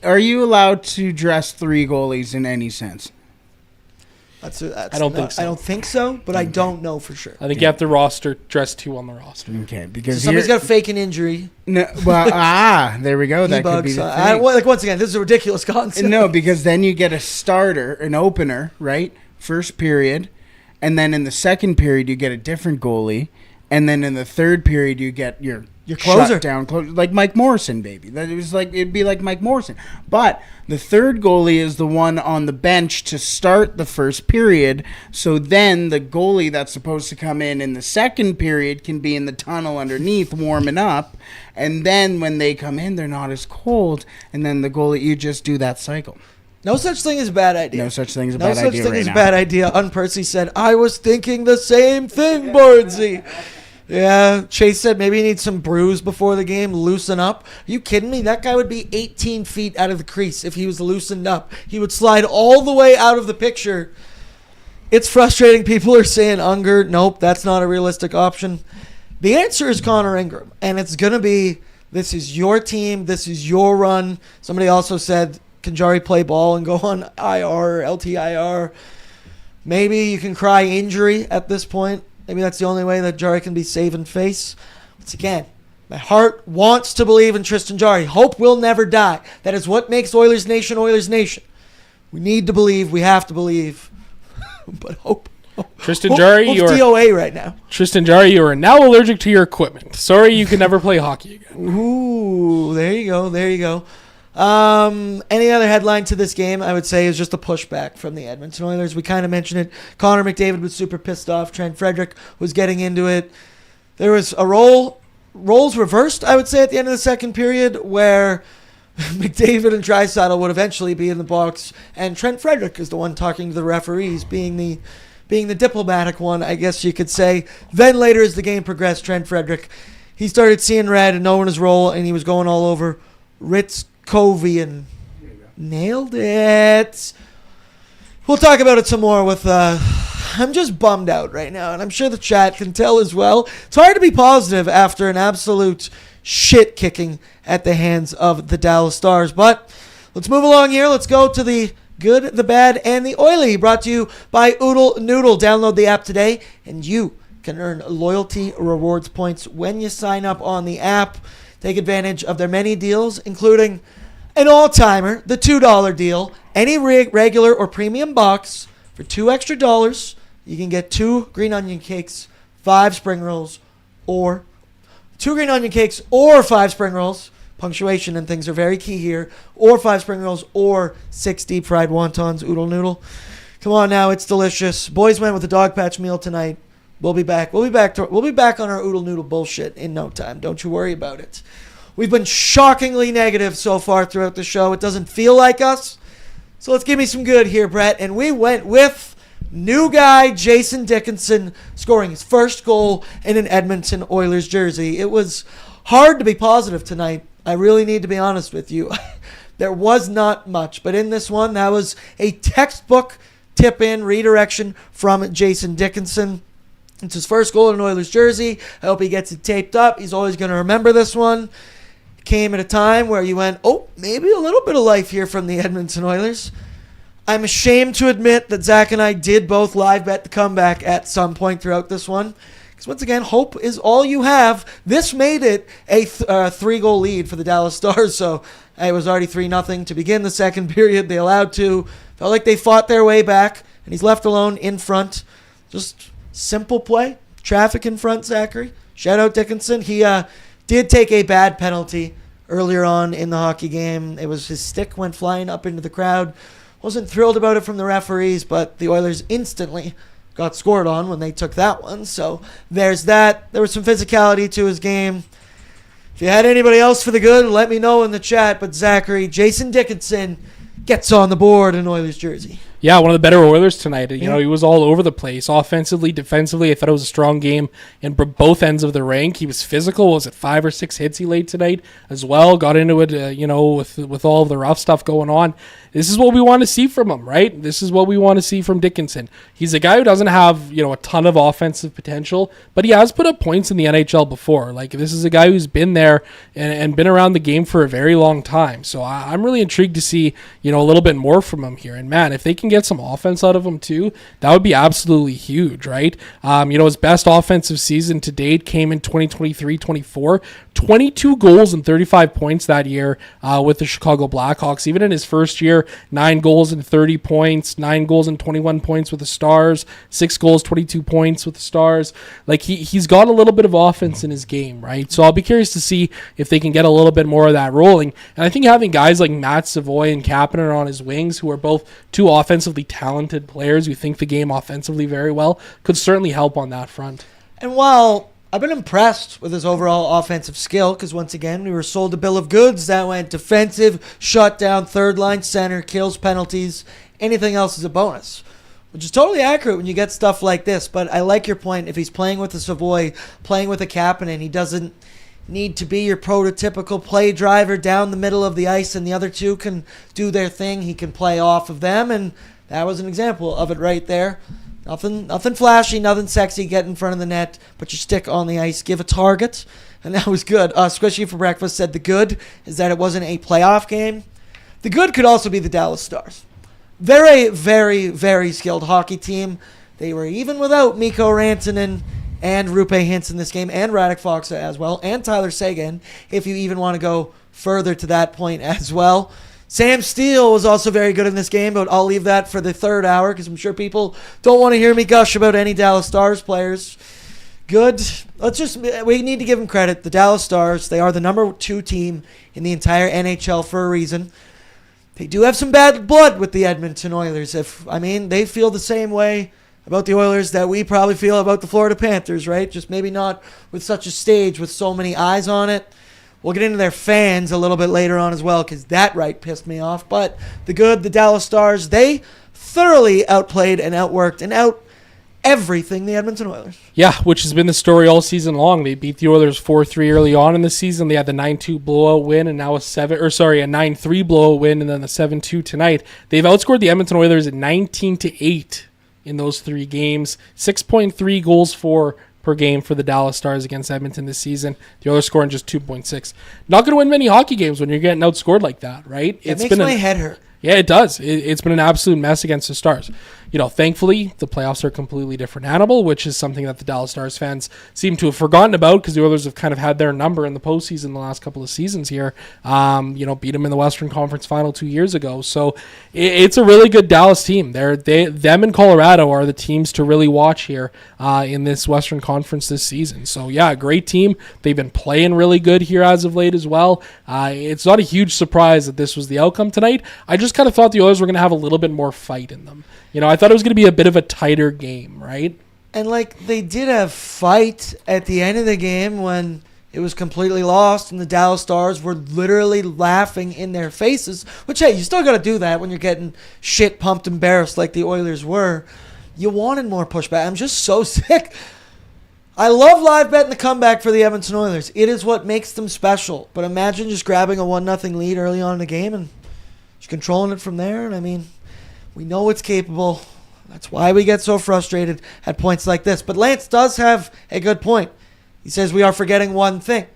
Are you allowed to dress 3 goalies in any sense? I don't think so. I don't think so, but I don't know for sure. I think you have to dress 2 on the roster. Okay, because somebody's got to fake an injury. No, there we go. That could be the thing. Once again, this is a ridiculous concept. No, because then you get a starter, an opener, right? First period, and then in the second period you get a different goalie, and then in the third period you get your closer shutdown, like Mike Morrison, baby. It'd be like Mike Morrison. But the third goalie is the one on the bench to start the first period. So then the goalie that's supposed to come in the second period can be in the tunnel underneath warming up. And then when they come in, they're not as cold. And then the goalie, you just do that cycle. No such thing as a bad idea. No such thing as a bad idea. No such thing as a bad idea. Percy said, I was thinking the same thing, Birdsey. Yeah, Chase said maybe he needs some brews before the game, loosen up. Are you kidding me? That guy would be 18 feet out of the crease if he was loosened up. He would slide all the way out of the picture. It's frustrating. People are saying Unger. Nope, that's not a realistic option. The answer is Connor Ingram, and it's going to be, this is your team, this is your run. Somebody also said, can Jarry play ball and go on IR or LTIR? Maybe you can cry injury at this point. Maybe that's the only way that Jarry can be saving face. Once again, my heart wants to believe in Tristan Jarry. Hope will never die. That is what makes Oilers Nation Oilers Nation. We need to believe. We have to believe. But hope. Tristan Jarry, you're DOA right now. Tristan Jarry, you are now allergic to your equipment. Sorry, you can never play hockey again. Ooh, there you go. There you go. Any other headline to this game, I would say, is just a pushback from the Edmonton Oilers. We kind of mentioned it. Connor McDavid was super pissed off. Trent Frederick was getting into it. There was a roles reversed, I would say, at the end of the second period, where McDavid and Draisaitl would eventually be in the box, and Trent Frederick is the one talking to the referees, being the diplomatic one, I guess you could say. Then later, as the game progressed, Trent Frederick, he started seeing red and knowing his role, and he was going all over Ritz Covey and nailed it. We'll talk about it some more with I'm just bummed out right now, and I'm sure the chat can tell as well. It's hard to be positive after an absolute shit kicking at the hands of the Dallas Stars. But let's move along here. Let's go to the good, the bad, and the oily. Brought to you by Oodle Noodle. Download the app today, and you can earn loyalty rewards points when you sign up on the app. Take advantage of their many deals, including an all-timer, the $2 deal. Any regular or premium box for $2 extra, you can get 2 green onion cakes, 5 spring rolls, or 2 green onion cakes or 5 spring rolls. Punctuation and things are very key here. Or 5 spring rolls or 6 deep fried wontons. Oodle Noodle. Come on now, it's delicious. Boys went with a dog patch meal tonight. We'll be back. We'll be back on our Oodle Noodle bullshit in no time. Don't you worry about it. We've been shockingly negative so far throughout the show. It doesn't feel like us. So let's give me some good here, Brett. And we went with new guy Jason Dickinson scoring his first goal in an Edmonton Oilers jersey. It was hard to be positive tonight. I really need to be honest with you. There was not much. But in this one, that was a textbook tip-in redirection from Jason Dickinson. It's his first goal in an Oilers jersey. I hope he gets it taped up. He's always going to remember this one. It came at a time where you went, oh, maybe a little bit of life here from the Edmonton Oilers. I'm ashamed to admit that Zach and I did both live bet the comeback at some point throughout this one. Because once again, hope is all you have. This made it a 3-goal lead for the Dallas Stars. So it was already 3-0 to begin the second period. They allowed 2. Felt like they fought their way back. And he's left alone in front. Just simple play. Traffic in front, Zachary. Shout out Dickinson. He did take a bad penalty earlier on in the hockey game. It was his stick went flying up into the crowd. Wasn't thrilled about it from the referees, but the Oilers instantly got scored on when they took that one. So there's that. There was some physicality to his game. If you had anybody else for the good, let me know in the chat. But Zachary, Jason Dickinson gets on the board in Oilers jersey. Yeah, one of the better Oilers tonight. You know, he was all over the place. Offensively, defensively, I thought it was a strong game in both ends of the rink. He was physical. Was it 5 or 6 hits he laid tonight as well? Got into it, with all of the rough stuff going on. This is what we want to see from him, right? This is what we want to see from Dickinson. He's a guy who doesn't have, a ton of offensive potential, but he has put up points in the NHL before. Like, this is a guy who's been there and been around the game for a very long time. So I'm really intrigued to see, a little bit more from him here. And man, if they can get some offense out of him too, that would be absolutely huge, right? His best offensive season to date came in 2023-24, 22 goals and 35 points that year with the Chicago Blackhawks. Even in his first year, 9 goals and 30 points, 9 goals and 21 points with the Stars, 6 goals, 22 points with the Stars. Like, he's got a little bit of offense in his game, right? So I'll be curious to see if they can get a little bit more of that rolling. And I think having guys like Matt Savoy and Kapanen on his wings, who are both two offensively talented players who think the game offensively very well, could certainly help on that front. And while I've been impressed with his overall offensive skill, because once again, we were sold a bill of goods that went defensive, shutdown, third line center, kills, penalties. Anything else is a bonus, which is totally accurate when you get stuff like this. But I like your point. If he's playing with a Savoy, playing with a Kapanen, he doesn't need to be your prototypical play driver down the middle of the ice, and the other two can do their thing. He can play off of them, and that was an example of it right there. Nothing flashy, nothing sexy. Get in front of the net, put your stick on the ice, give a target, and that was good. Squishy for Breakfast said the good is that it wasn't a playoff game. The good could also be the Dallas Stars. They're a very, very skilled hockey team. They were even without Mikko Rantanen and Rupe Hintz in this game, and Radek Faksa as well, and Tyler Seguin, if you even want to go further to that point as well. Sam Steele was also very good in this game, but I'll leave that for the third hour because I'm sure people don't want to hear me gush about any Dallas Stars players. Good. We need to give them credit. The Dallas Stars, they are the number 2 team in the entire NHL for a reason. They do have some bad blood with the Edmonton Oilers. They feel the same way about the Oilers that we probably feel about the Florida Panthers, right? Just maybe not with such a stage with so many eyes on it. We'll get into their fans a little bit later on as well because that pissed me off. But the Dallas Stars, they thoroughly outplayed and outworked and everything the Edmonton Oilers. Yeah, which has been the story all season long. They beat the Oilers 4-3 early on in the season. They had the 9-2 blowout win and now a 9-3 blowout win and then the 7-2 tonight. They've outscored the Edmonton Oilers at 19-8 in those 3 games. 6.3 goals per game for the Dallas Stars against Edmonton this season. The Oilers scoring just 2.6. Not going to win many hockey games when you're getting outscored like that, right? It makes my head hurt. Yeah, it does. It's been an absolute mess against the Stars. Thankfully, the playoffs are a completely different animal, which is something that the Dallas Stars fans seem to have forgotten about because the Oilers have kind of had their number in the postseason the last couple of seasons here. Beat them in the Western Conference Final 2 years ago. So it's a really good Dallas team. Them and Colorado are the teams to really watch here in this Western Conference this season. So, yeah, great team. They've been playing really good here as of late as well. It's not a huge surprise that this was the outcome tonight. I just kind of thought the Oilers were going to have a little bit more fight in them. I thought it was going to be a bit of a tighter game, right? And, they did have fight at the end of the game when it was completely lost and the Dallas Stars were literally laughing in their faces, which, hey, you still got to do that when you're getting shit pumped embarrassed like the Oilers were. You wanted more pushback. I'm just so sick. I love live betting the comeback for the Edmonton Oilers. It is what makes them special. But imagine just grabbing a 1-0 lead early on in the game and just controlling it from there. And, we know it's capable. That's why we get so frustrated at points like this. But Lance does have a good point. He says we are forgetting one thing.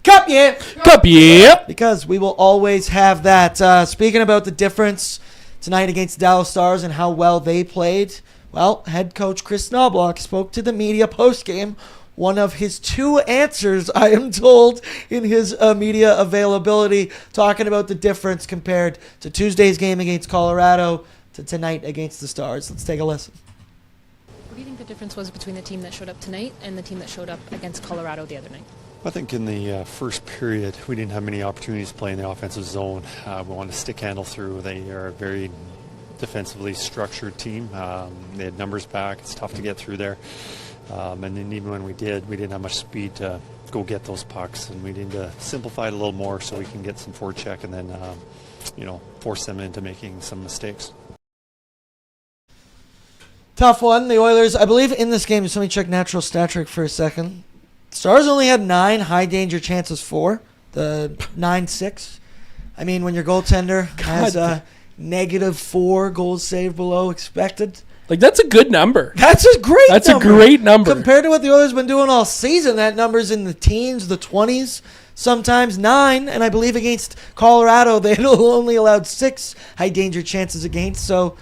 Cup, yeah. Cup, yeah. Because we will always have that. Speaking about the difference tonight against the Dallas Stars and how well they played, well, head coach Chris Knobloch spoke to the media post-game. One of his 2 answers, I am told, in his media availability, talking about the difference compared to Tuesday's game against Colorado to tonight against the Stars. Let's take a listen. What do you think the difference was between the team that showed up tonight and the team that showed up against Colorado the other night? I think in the first period, we didn't have many opportunities to play in the offensive zone. We wanted to stick handle through. They are a very defensively structured team. They had numbers back. It's tough to get through there. And then even when we didn't have much speed to go get those pucks. And we need to simplify it a little more so we can get some forecheck and then, force them into making some mistakes. Tough one. The Oilers, I believe in this game, just let me check natural stat trick for a second. Stars only had 9 high danger chances for the 9-6. When your goaltender has a -4 goals saved below expected. That's a good number. That's a great number. Compared to what the Oilers have been doing all season, that number's in the teens, the 20s, sometimes 9. And I believe against Colorado, they only allowed 6 high danger chances against. So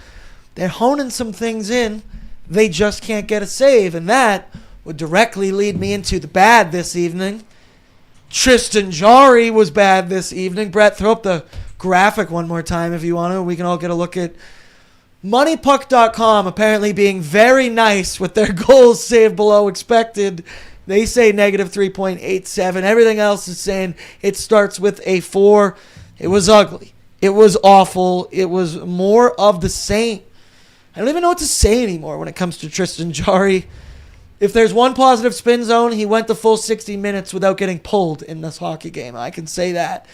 they're honing some things in. They just can't get a save. And that would directly lead me into the bad this evening. Tristan Jarry was bad this evening. Brett, throw up the graphic one more time if you want to. We can all get a look at MoneyPuck.com apparently being very nice with their goals saved below expected. They say -3.87. Everything else is saying it starts with a 4. It was ugly. It was awful. It was more of the same. I don't even know what to say anymore when it comes to Tristan Jarry. If there's one positive spin zone, he went the full 60 minutes without getting pulled in this hockey game. I can say that.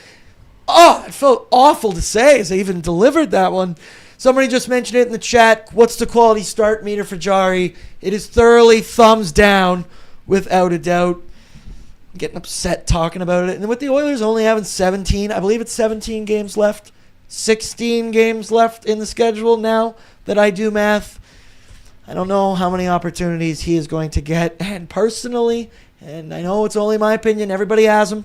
Oh, it felt awful to say as I even delivered that one. Somebody just mentioned it in the chat. What's the quality start meter for Jarry? It is thoroughly thumbs down, without a doubt. I'm getting upset talking about it. And with the Oilers only having 17, I believe it's 17 games left. 16 games left in the schedule now that I do math. I don't know how many opportunities he is going to get. And personally, and I know it's only my opinion, everybody has them,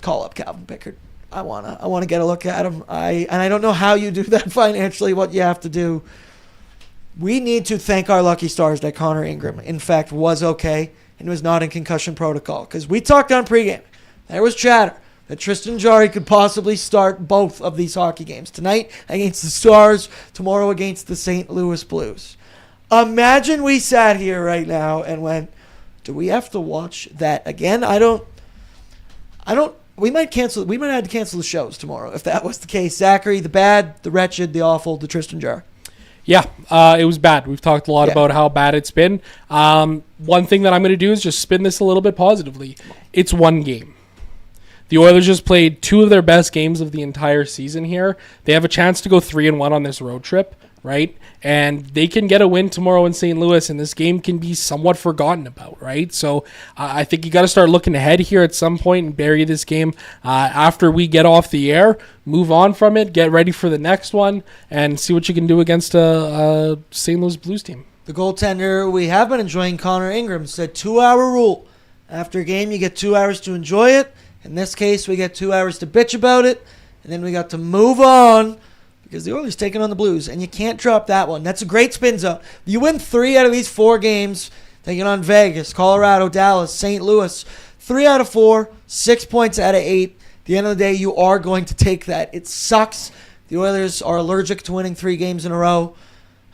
call up Calvin Pickard. I wanna get a look at him. I don't know how you do that financially, what you have to do. We need to thank our lucky stars that Connor Ingram, in fact, was okay and was not in concussion protocol. Because we talked on pregame. There was chatter that Tristan Jarry could possibly start both of these hockey games. Tonight against the Stars, tomorrow against the St. Louis Blues. Imagine we sat here right now and went, do we have to watch that again? We might have to cancel the shows tomorrow if that was the case. Zachary, the bad, the wretched, the awful, the Tristan Jarry. Yeah, it was bad. We've talked a lot about how bad it's been. One thing that I'm going to do is just spin this a little bit positively. It's one game. The Oilers just played 2 of their best games of the entire season here. They have a chance to go 3-1 on this road trip, right? And they can get a win tomorrow in St. Louis, and this game can be somewhat forgotten about, right? So I think you got to start looking ahead here at some point and bury this game after we get off the air, move on from it, get ready for the next one, and see what you can do against a St. Louis Blues team. The goaltender we have been enjoying, Connor Ingram, said 2-hour rule. After a game, you get 2 hours to enjoy it. In this case, we get 2 hours to bitch about it, and then we got to move on because the Oilers taking on the Blues, and you can't drop that one. That's a great spin zone. You win 3 out of these 4 games, taking on Vegas, Colorado, Dallas, St. Louis. 3 out of 4, 6 points out of 8. At the end of the day, you are going to take that. It sucks. The Oilers are allergic to winning 3 games in a row.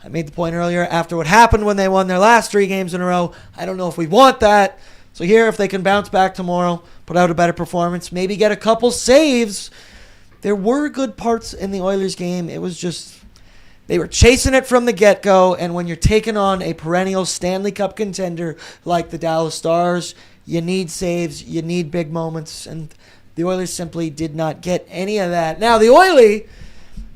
I made the point earlier, after what happened when they won their last 3 games in a row, I don't know if we want that. So here, if they can bounce back tomorrow, put out a better performance, maybe get a couple saves. There were good parts in the Oilers game. It was just, they were chasing it from the get-go, and when you're taking on a perennial Stanley Cup contender like the Dallas Stars, you need saves, you need big moments, and the Oilers simply did not get any of that. Now, the Oilie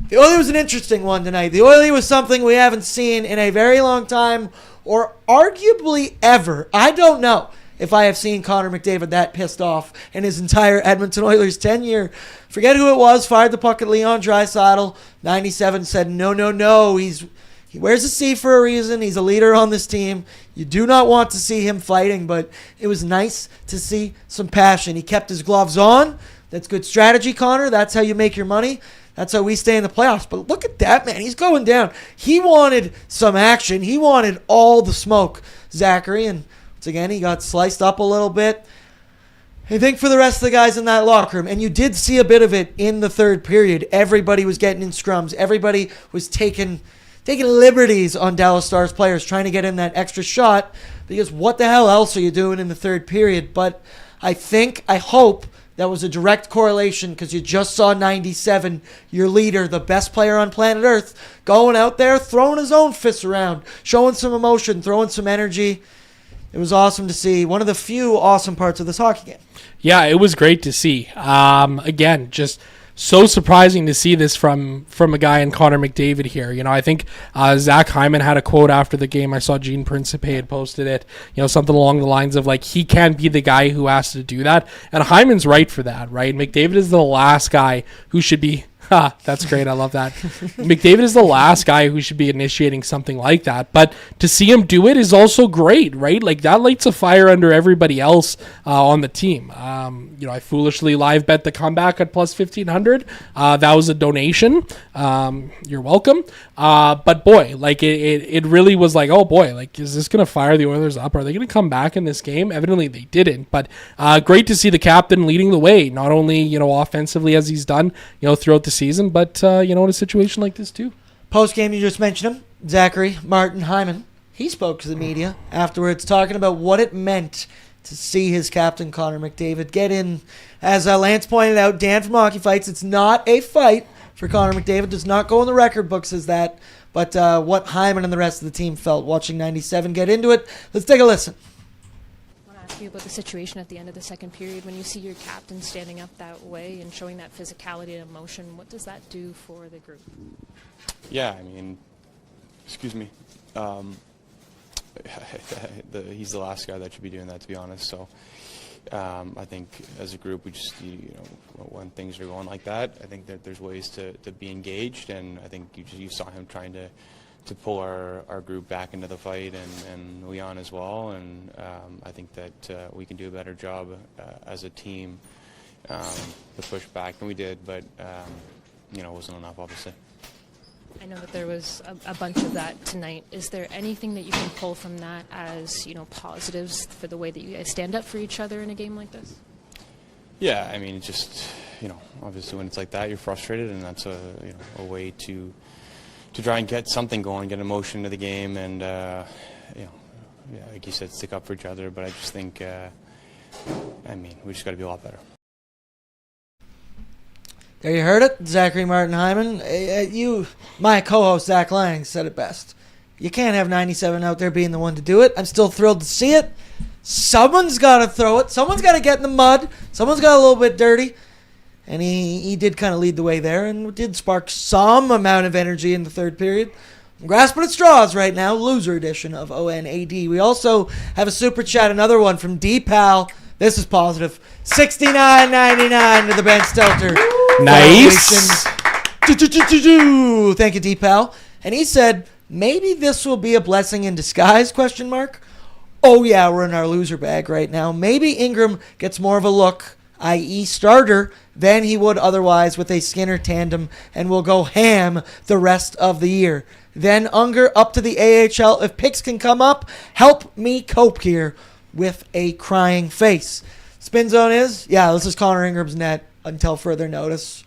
was an interesting one tonight. The Oilie was something we haven't seen in a very long time, or arguably ever. I don't know if I have seen Connor McDavid that pissed off in his entire Edmonton Oilers tenure. Forget who it was, fired the puck at Leon Draisaitl. 97 said, no, he wears a C for a reason. He's a leader on this team. You do not want to see him fighting, but it was nice to see some passion. He kept his gloves on. That's good strategy, Connor. That's how you make your money. That's how we stay in the playoffs. But look at that, man. He's going down. He wanted some action. He wanted all the smoke, Zachary, and once again, he got sliced up a little bit. I think for the rest of the guys in that locker room, and you did see a bit of it in the third period, everybody was getting in scrums. Everybody was taking liberties on Dallas Stars players, trying to get in that extra shot, because what the hell else are you doing in the third period? But I hope that was a direct correlation, because you just saw 97, your leader, the best player on planet Earth, going out there, throwing his own fists around, showing some emotion, throwing some energy. It was awesome to see. One of the few awesome parts of this hockey game. Yeah, it was great to see. Again, just so surprising to see this from a guy in Connor McDavid here. You know, I think Zach Hyman had a quote after the game. I saw Gene Principe had posted it. You know, something along the lines of like, he can't be the guy who has to do that. And Hyman's right for that, right? McDavid is the last guy who should be. That's great. I love that. McDavid is the last guy who should be initiating something like that. But to see him do it is also great, right? Like, that lights a fire under everybody else on the team. I foolishly live bet the comeback at plus 1,500. That was a donation. You're welcome. But boy, like it really was like, oh boy, like, is this going to fire the Oilers up? Are they going to come back in this game? Evidently they didn't. But great to see the captain leading the way, not only, offensively as he's done, throughout the season, but in a situation like this too. Post game, you just mentioned him, Zachary Martin Hyman. He spoke to the media afterwards, talking about what it meant to see his captain Connor McDavid get in. As Lance pointed out, Dan from Hockey Fights, it's not a fight for Connor McDavid. Does not go in the record books as that. But what Hyman and the rest of the team felt watching 97 get into it. Let's take a listen. You about the situation at the end of the second period when you see your captain standing up that way and showing that physicality and emotion. What does that do for the group? Yeah, I mean, excuse me. He's the last guy that should be doing that, to be honest. So I think as a group, we just, when things are going like that, I think that there's ways to be engaged, and I think you saw him trying to pull our group back into the fight, and Leon as well, and I think that we can do a better job as a team to push back than we did, but it wasn't enough, obviously. I know that there was a bunch of that tonight. Is there anything that you can pull from that as, positives for the way that you guys stand up for each other in a game like this? Yeah, I mean, just, obviously when it's like that, you're frustrated, and that's a way to try and get something going, get emotion to the game, and, like you said, stick up for each other. But I just think, we just got to be a lot better. There you heard it, Zachary Martin Hyman. My co-host Zach Lang said it best. You can't have 97 out there being the one to do it. I'm still thrilled to see it. Someone's got to throw it. Someone's got to get in the mud. Someone's got a little bit dirty. And he did kind of lead the way there and did spark some amount of energy in the third period. I'm grasping at straws right now. Loser edition of ONAD. We also have a super chat, another one from D-Pal. This is positive. $69.99 to the Ben Stelter. Nice. Thank you, D-Pal. And he said, maybe this will be a blessing in disguise, ? Oh, yeah, we're in our loser bag right now. Maybe Ingram gets more of a look, i.e. starter, than he would otherwise with a Skinner tandem, and will go ham the rest of the year. Then Unger up to the AHL. If picks can come up, help me cope here with a crying face. Spin zone is, this is Connor Ingram's net until further notice.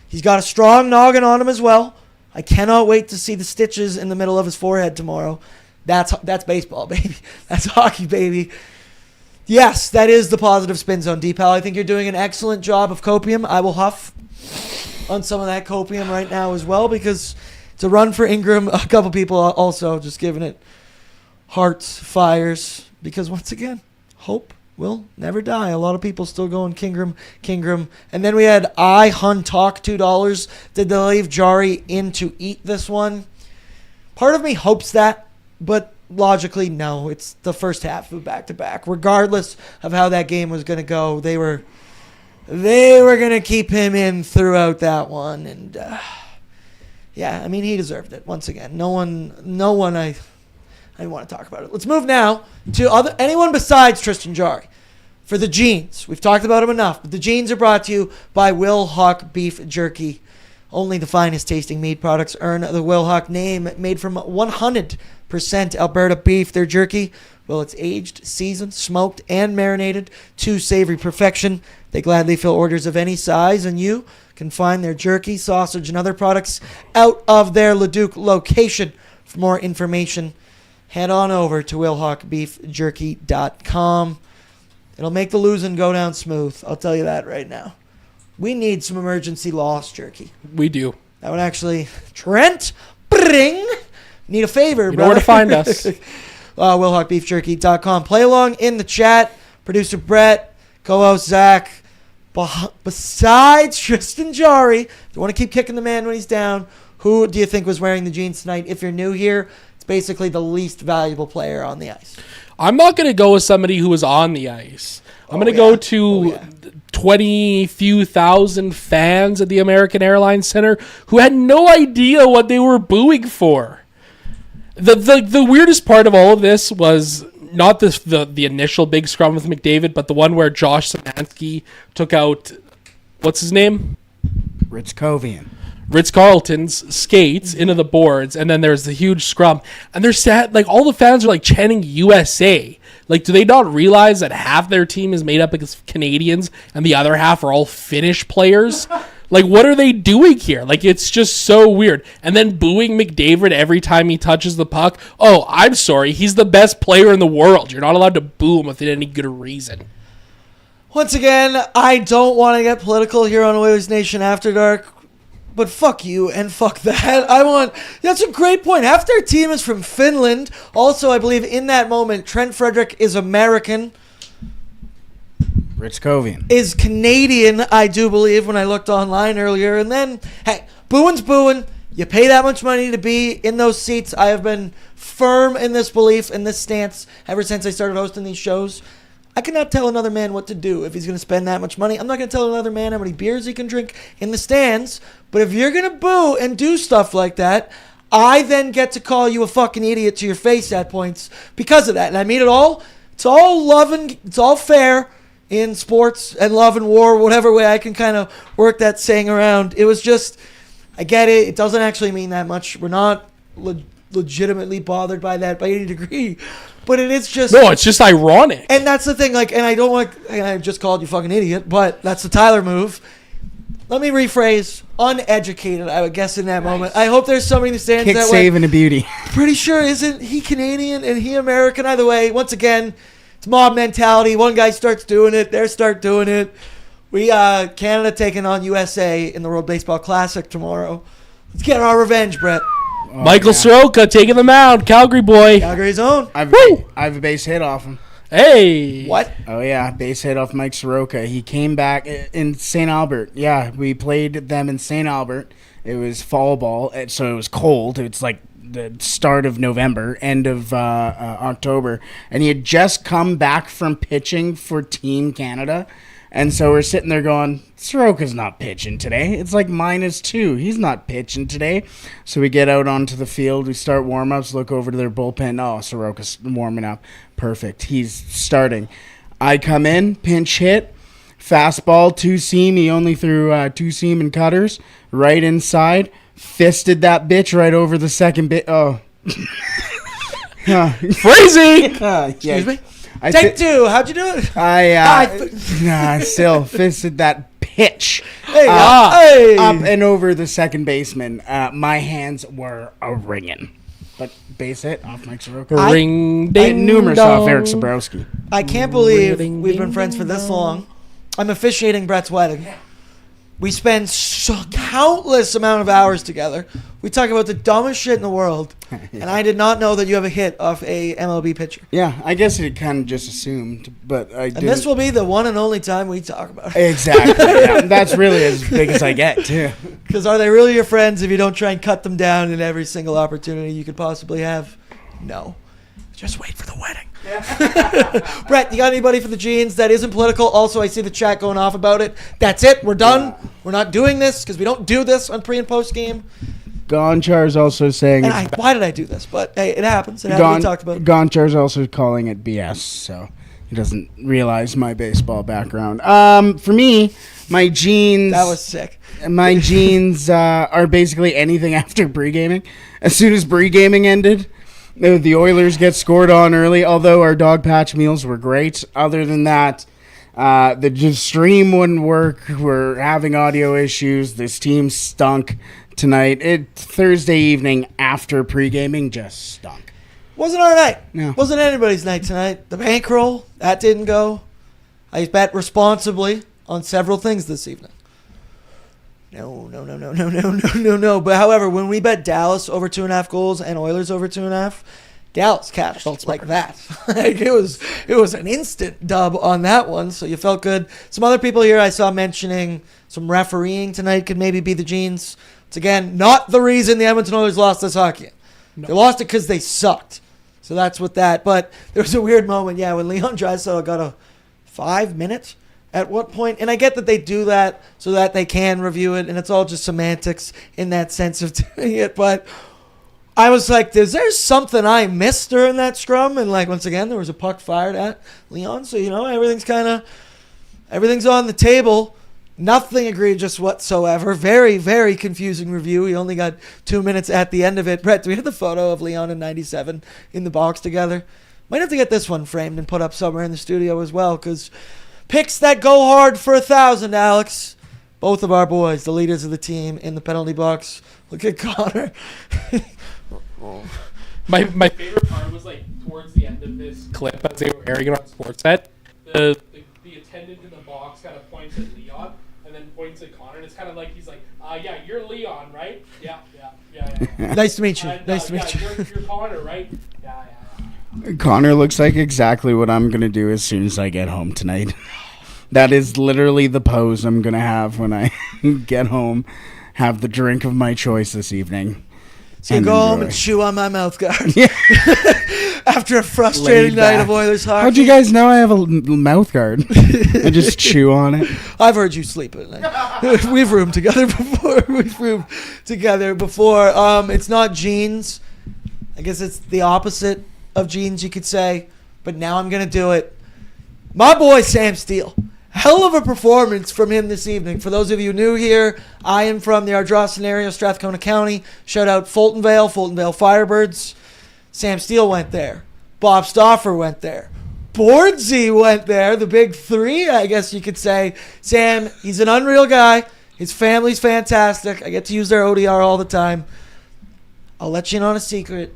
He's got a strong noggin on him as well. I cannot wait to see the stitches in the middle of his forehead tomorrow. That's baseball, baby. That's hockey, baby. Yes, that is the positive spin zone, D-Pal. I think you're doing an excellent job of copium. I will huff on some of that copium right now as well, because it's a run for Ingram. A couple people also just giving it hearts, fires, because once again, hope will never die. A lot of people still going Kingram. And then we had Hun Talk, $2. Did they leave Jarry in to eat this one? Part of me hopes that, but logically, no. It's the first half of back-to-back. Regardless of how that game was going to go, they were going to keep him in throughout that one. And, he deserved it. Once again, no one I didn't want to talk about it. Let's move now to anyone besides Tristan Jarry. For the jeans. We've talked about them enough, but the jeans are brought to you by Will Hawk Beef Jerky. Only the finest tasting meat products earn the Will Hawk name, made from 100% Alberta beef. Their jerky, it's aged, seasoned, smoked, and marinated to savory perfection. They gladly fill orders of any size, and you can find their jerky, sausage, and other products out of their Leduc location. For more information, head on over to willhawkbeefjerky.com. It'll make the losing go down smooth. I'll tell you that right now. We need some emergency loss jerky. We do. That would actually... Trent, need a favor, You know where to find us. willhawkbeefjerky.com. Play along in the chat. Producer Brett, co-host Zach. Besides Tristan Jarry, if you want to keep kicking the man when he's down, who do you think was wearing the jeans tonight? If you're new here, it's basically the least valuable player on the ice. I'm not going to go with somebody who was on the ice. I'm going to go to 20 few thousand fans at the American Airlines Center who had no idea what they were booing for. The weirdest part of all of this was not the initial big scrum with McDavid, but the one where Josh Szymanski took out, what's his name? Ritz-Carlton's skates into the boards, and then there's the huge scrum, and they're sad. Like, all the fans are chanting USA. Like, do they not realize that half their team is made up of Canadians and the other half are all Finnish players? Like, what are they doing here? Like, it's just so weird. And then booing McDavid every time he touches the puck. Oh, I'm sorry. He's the best player in the world. You're not allowed to boo him without any good reason. Once again, I don't want to get political here on Oilersnation After Dark. But fuck you and fuck that. That's a great point. Half their team is from Finland. Also, I believe in that moment, Trent Frederick is American. Ritz-Covian is Canadian, I do believe, when I looked online earlier. And then, hey, booing's booing. You pay that much money to be in those seats. I have been firm in this belief, in this stance, ever since I started hosting these shows. I cannot tell another man what to do if he's going to spend that much money. I'm not going to tell another man how many beers he can drink in the stands. But if you're going to boo and do stuff like that, I then get to call you a fucking idiot to your face at points because of that. And I mean it all. It's all love and it's all fair in sports and love and war, whatever way I can kind of work that saying around. It was just I get it. It doesn't actually mean that much. We're not legitimately bothered by that by any degree. But it is just... No, it's just ironic. And that's the thing. Like, and I don't want... And I just called you fucking idiot, but that's the Tyler move. Let me rephrase. Uneducated, I would guess, in that moment. I hope there's somebody who stands Kick that save way. and a beauty. Pretty sure, isn't he Canadian and he American? Either way, once again, it's mob mentality. One guy starts doing it, they start doing it. We Canada taking on USA in the World Baseball Classic tomorrow. Let's get our revenge, Brett. Michael Soroka taking the mound. Calgary boy. Calgary's own. I have a base hit off him. Hey. What? Oh, yeah. Base hit off Mike Soroka. He came back in St. Albert. Yeah, we played them in St. Albert. It was fall ball, so it was cold. It's like the start of November, end of October. And he had just come back from pitching for Team Canada. And so we're sitting there going, Soroka's not pitching today. It's like -2. He's not pitching today. So we get out onto the field. We start warm-ups, look over to their bullpen. Oh, Soroka's warming up. Perfect. He's starting. I come in, pinch hit, fastball, 2-seam. He only threw 2-seam and cutters right inside. Fisted that bitch right over the second bit. Oh. Phrasing. Excuse me? Take two. How'd you do it? I still fisted that pitch Hey, up and over the second baseman. My hands were a-ringing. But base hit off Mike Soroka. Ring, ding, numerous dong. off Eric Sabrowski. I can't believe Ring, we've been ding, friends for this ding, long. I'm officiating Brett's wedding. We spend countless amount of hours together. We talk about the dumbest shit in the world. And I did not know that you have a hit off a MLB pitcher. Yeah, I guess it kind of just assumed, but I didn't. And this will be the one and only time we talk about it. Exactly. Yeah, that's really as big as I get, too. Because are they really your friends if you don't try and cut them down in every single opportunity you could possibly have? No. Just wait for the wedding. Brett, you got anybody for the Jeans that isn't political? Also, I see the chat going off about it. That's it. We're done. Yeah. We're not doing this because we don't do this on pre and post game. Gonchar's also saying... why did I do this? But hey, it happens. It had to be talked about. Gonchar's also calling it BS, so he doesn't realize my baseball background. For me, my jeans... That was sick. My jeans are basically anything after pre-gaming. As soon as pre-gaming ended... The Oilers get scored on early, although our dog patch meals were great. Other than that, the stream wouldn't work. We're having audio issues. This team stunk tonight. Thursday evening after pre-gaming just stunk. Wasn't our night. No. Wasn't anybody's night tonight. The bankroll, that didn't go. I bet responsibly on several things this evening. No. But however, when we bet Dallas over 2.5 goals and Oilers over 2.5, Dallas cashed like that. Like it was an instant dub on that one, so you felt good. Some other people here I saw mentioning some refereeing tonight could maybe be the Jeans. It's again not the reason the Edmonton Oilers lost this hockey. No. They lost it because they sucked. So that's what that. But there was a weird moment, when Leon Draisaitl got a 5 minutes. At what point, and I get that they do that so that they can review it, and it's all just semantics in that sense of doing it, but I was like, is there something I missed during that scrum? And like, once again, there was a puck fired at Leon, so everything's on the table. Nothing egregious whatsoever. Very, very confusing review. We only got 2 minutes at the end of it. Brett, do we have the photo of Leon and 97 in the box together? Might have to get this one framed and put up somewhere in the studio as well, because picks that go hard for 1,000, Alex. Both of our boys, the leaders of the team in the penalty box. Look at Connor. My favorite part was like towards the end of this clip as they were airing it on Sportsnet. The attendant in the box kind of points at Leon and then points at Connor, and it's kind of like he's like, yeah, you're Leon, right? Yeah. Nice to meet you. Nice to meet you. You're Connor, right? Yeah. Connor looks like exactly what I'm going to do as soon as I get home tonight. That is literally the pose I'm going to have when I get home, have the drink of my choice this evening. So you go home and chew on my mouth guard. Yeah. After a frustrating night of Oilers hockey. How'd you guys know I have a mouth guard? I just chew on it. I've heard you sleep at night. We've roomed together before. It's not jeans. I guess it's the opposite of jeans, you could say. But now I'm going to do it. My boy Sam Steele Hell of a performance from him this evening. For those of you new here, I am from the Ardrossan area, Strathcona County. Shout out Fultonvale Firebirds. Sam Steele went there. Bob Stauffer went there. Bordsey went there. The big three, I guess you could say. Sam, he's an unreal guy. His family's fantastic. I get to use their ODR all the time. I'll let you in on a secret.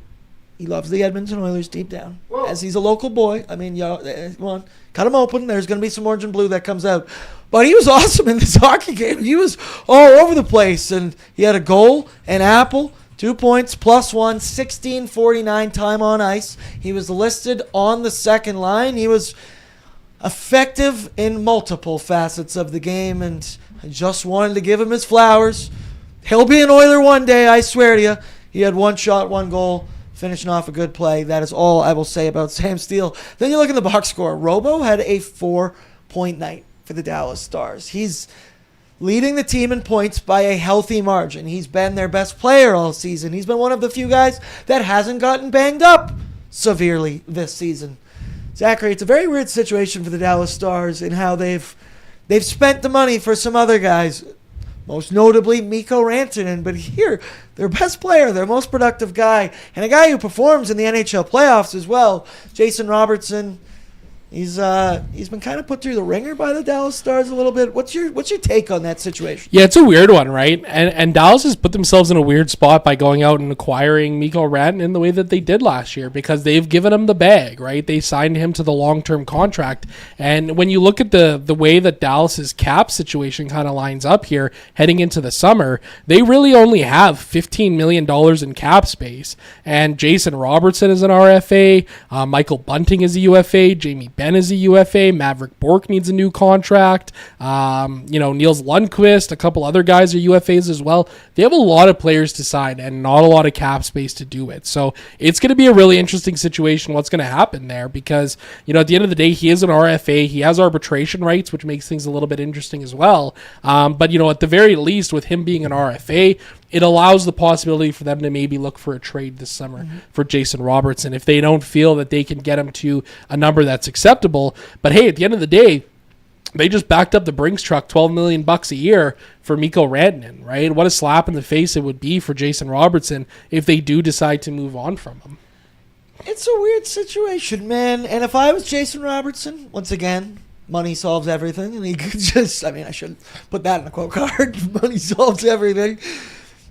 He loves the Edmonton Oilers deep down. Whoa. As he's a local boy. I mean, come on. Cut him open. There's going to be some orange and blue that comes out. But he was awesome in this hockey game. He was all over the place. And he had a goal, an apple, 2 points, +1, 16:49 time on ice. He was listed on the second line. He was effective in multiple facets of the game. And I just wanted to give him his flowers. He'll be an Oiler one day, I swear to you. He had 1 shot, 1 goal. Finishing off a good play. That is all I will say about Sam Steele. Then you look at the box score. Robo had a 4-point night for the Dallas Stars. He's leading the team in points by a healthy margin. He's been their best player all season. He's been one of the few guys that hasn't gotten banged up severely this season. Zachary, it's a very weird situation for the Dallas Stars in how they've spent the money for some other guys. Most notably, Mikko Rantanen. But here, their best player, their most productive guy, and a guy who performs in the NHL playoffs as well, Jason Robertson. He's been kind of put through the ringer by the Dallas Stars a little bit. What's your take on that situation? Yeah, it's a weird one, right? And Dallas has put themselves in a weird spot by going out and acquiring Mikko Rantanen the way that they did last year because they've given him the bag, right? They signed him to the long-term contract. And when you look at the way that Dallas's cap situation kind of lines up here heading into the summer, they really only have $15 million in cap space. And Jason Robertson is an RFA. Michael Bunting is a UFA. Jamie Ben is a UFA. Maverick Bourque needs a new contract. Niels Lundqvist, a couple other guys are UFAs as well. They have a lot of players to sign and not a lot of cap space to do it. So it's going to be a really interesting situation what's going to happen there because, at the end of the day, he is an RFA. He has arbitration rights, which makes things a little bit interesting as well. But at the very least, with him being an RFA, it allows the possibility for them to maybe look for a trade this summer for Jason Robertson if they don't feel that they can get him to a number that's acceptable. But hey, at the end of the day, they just backed up the Brinks truck $12 million a year for Mikko Rantanen, right? What a slap in the face it would be for Jason Robertson if they do decide to move on from him. It's a weird situation, man. And if I was Jason Robertson, once again, money solves everything. And he could I should put that in a quote card. Money solves everything.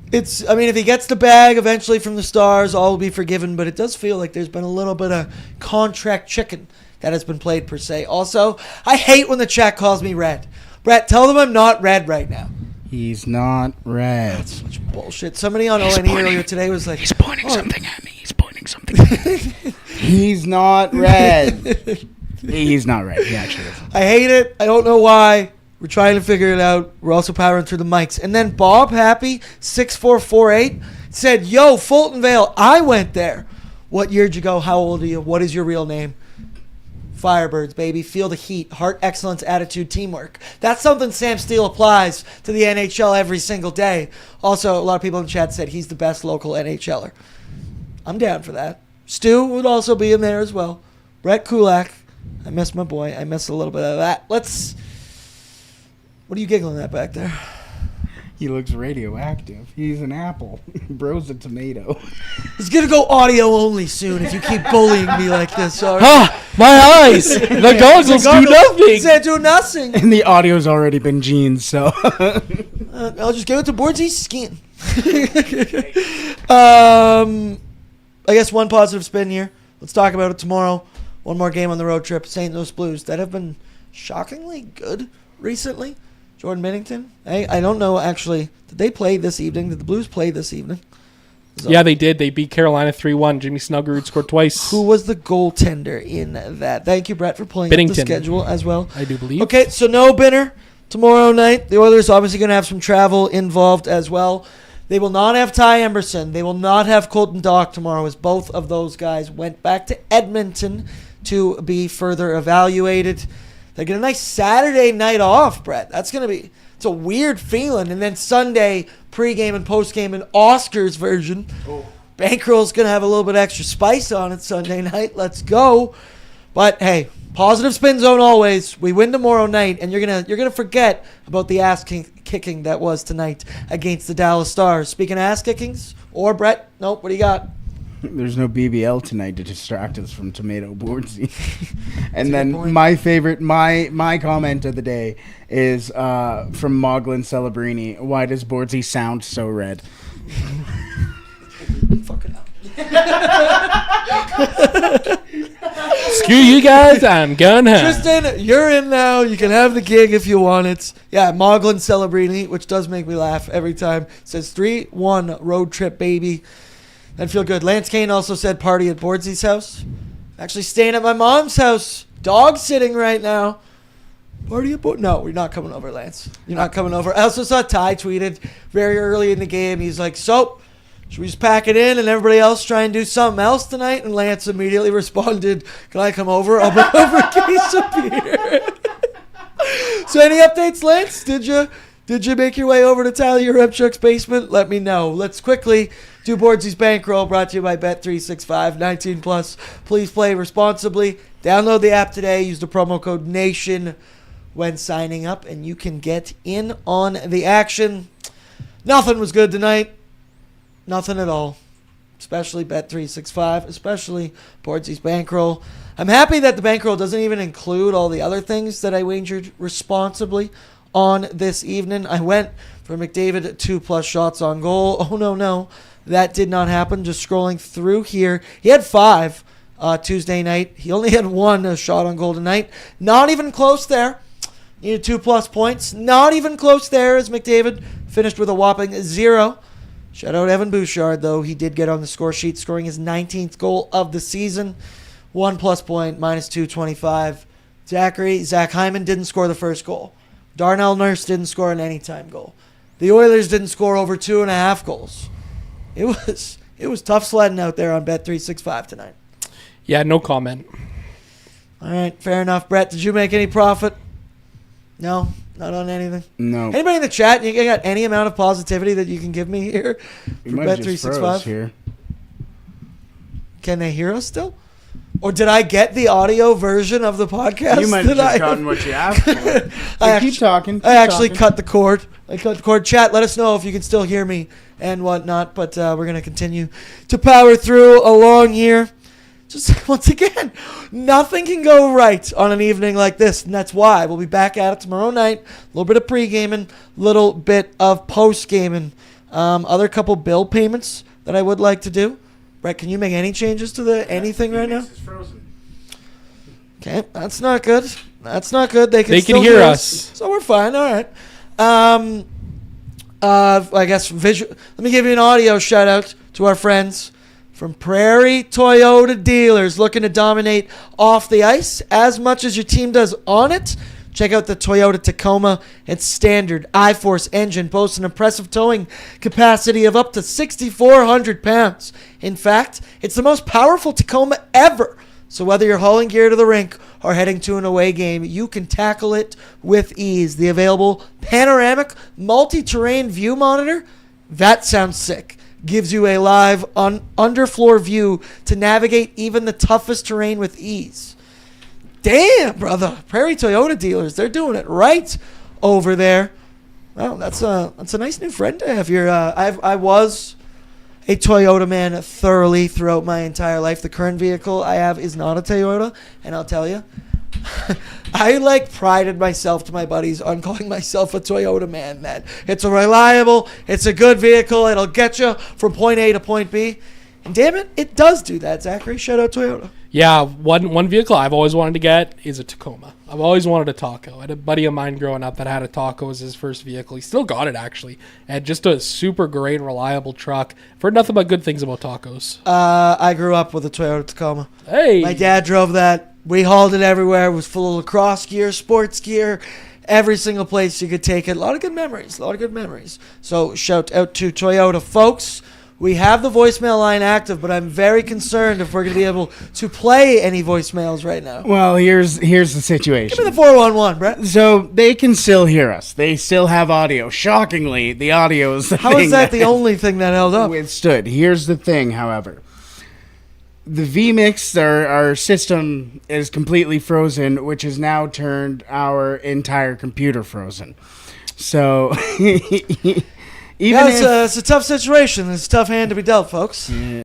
If he gets the bag eventually from the Stars, all will be forgiven, but it does feel like there's been a little bit of contract chicken that has been played per se. Also, I hate when the chat calls me red. Brett, tell them I'm not red right now. He's not red. That's such bullshit. Somebody on ONE earlier today was like... He's pointing something at me. He's pointing something at me. He's not red. He's not red. He actually isn't. I hate it. I don't know why. We're trying to figure it out. We're also powering through the mics. And then Bob Happy, 6448, said, Yo, Fulton Vale, I went there. What year did you go? How old are you? What is your real name? Firebirds, baby. Feel the heat. Heart, excellence, attitude, teamwork. That's something Sam Steele applies to the NHL every single day. Also, a lot of people in the chat said he's the best local NHLer. I'm down for that. Stu would also be in there as well. Brett Kulak. I miss my boy. I miss a little bit of that. What are you giggling at back there? He looks radioactive. He's an apple. Bro's a tomato. He's going to go audio only soon if you keep bullying me like this. My eyes! The goggles do nothing! They do nothing. And the audio's already been jeans, so... I'll just give it to Bordsy's skin. I guess one positive spin here. Let's talk about it tomorrow. One more game on the road trip. St. Louis Blues that have been shockingly good recently. Jordan Binnington. I don't know, actually. Did they play this evening? Did the Blues play this evening? Yeah, they did. They beat Carolina 3-1. Jimmy Snuggerud scored twice. Who was the goaltender in that? Thank you, Brett, for pulling up the schedule as well. I do believe. Okay, so no Binner tomorrow night. The Oilers obviously going to have some travel involved as well. They will not have Ty Emberson. They will not have Colton Dach tomorrow, as both of those guys went back to Edmonton to be further evaluated. They get a nice Saturday night off, Brett. It's a weird feeling. And then Sunday, pregame and postgame, an Oscars version. Oh. Bankroll's going to have a little bit extra spice on it Sunday night. Let's go. But hey, positive spin zone always. We win tomorrow night, and you're gonna forget about the ass kicking that was tonight against the Dallas Stars. Speaking of ass kickings, or Brett, nope. What do you got? There's no BBL tonight to distract us from Tomato Bordsy. And then my favorite, my comment of the day is from Moglin Celebrini. Why does Bordsy sound so red? Fuck it up. Screw you guys, I'm gonna. Tristan, you're in now. You can have the gig if you want it. Yeah, Moglin Celebrini, which does make me laugh every time. Says 3-1 road trip, baby. That'd feel good. Lance Kane also said party at Bordsy's house. Actually staying at my mom's house. Dog sitting right now. Party at No, we're not coming over, Lance. You're not coming over. I also saw Ty tweeted very early in the game. He's like, so, should we just pack it in and everybody else try and do something else tonight? And Lance immediately responded, can I come over? I'll bring over a case of beer. So any updates, Lance? Did you make your way over to Tyler Yaremchuk's basement? Let me know. Let's quickly do Bordsy's Bankroll, brought to you by Bet365, 19+. Please play responsibly. Download the app today. Use the promo code NATION when signing up, and you can get in on the action. Nothing was good tonight. Nothing at all. Especially Bet365, especially Bordsy's Bankroll. I'm happy that the Bankroll doesn't even include all the other things that I wagered responsibly on this evening. I went for McDavid 2+ shots on goal. Oh, no. That did not happen. Just scrolling through here. He had 5 Tuesday night. He only had 1 shot on goal tonight. Not even close there. Needed 2+ points. Not even close there as McDavid finished with a whopping 0. Shout out Evan Bouchard, though. He did get on the score sheet, scoring his 19th goal of the season. 1+ point, minus 225. Zach Hyman didn't score the first goal. Darnell Nurse didn't score an anytime goal. The Oilers didn't score over 2.5 goals. It was tough sledding out there on Bet365 tonight. Yeah, no comment. All right, fair enough. Brett, did you make any profit? No, not on anything. No. Anybody in the chat? You got any amount of positivity that you can give me here for Bet365 here? Can they hear us still? Or did I get the audio version of the podcast? You might have just gotten what you asked for. Keep talking. I actually cut the cord. Chat, let us know if you can still hear me and whatnot. But we're going to continue to power through along here. Just once again, nothing can go right on an evening like this. And that's why we'll be back at it tomorrow night. A little bit of pre-gaming, little bit of post-gaming. Other couple bill payments that I would like to do. Brett, can you make any changes to anything right now? It's frozen. Okay, that's not good. They can still hear us. So we're fine. All right. I guess visual. Let me give you an audio shout out to our friends from Prairie Toyota Dealers, looking to dominate off the ice as much as your team does on it. Check out the Toyota Tacoma. Its standard I-Force engine boasts an impressive towing capacity of up to 6,400 pounds. In fact, it's the most powerful Tacoma ever. So whether you're hauling gear to the rink or heading to an away game, you can tackle it with ease. The available panoramic multi-terrain view monitor, that sounds sick, gives you a live underfloor view to navigate even the toughest terrain with ease. Damn, brother. Prairie Toyota Dealers, they're doing it right over there. Well, that's a nice new friend to have here. I was a Toyota man thoroughly throughout my entire life. The current vehicle I have is not a Toyota, and I'll tell you, I prided myself to my buddies on calling myself a Toyota man. That it's a reliable, it's a good vehicle. It'll get you from point A to point B. And damn it, it does do that, Zachary. Shout out Toyota. Yeah, one vehicle I've always wanted to get is a Tacoma. I've always wanted a Taco. I had a buddy of mine growing up that had a Taco as his first vehicle. He still got it, actually. And just a super great, reliable truck. I've heard nothing but good things about Tacos. I grew up with a Toyota Tacoma. Hey! My dad drove that. We hauled it everywhere. It was full of lacrosse gear, sports gear, every single place you could take it. A lot of good memories. So shout out to Toyota, folks. We have the voicemail line active, but I'm very concerned if we're going to be able to play any voicemails right now. Well, here's the situation. Give me the 411, Brett. So they can still hear us. They still have audio. Shockingly, the audio is the How thing is that the only thing that held up? withstood. Here's the thing, however. the vMix, our system is completely frozen, which has now turned our entire computer frozen. So even it's a tough situation. It's a tough hand to be dealt, folks. Yeah.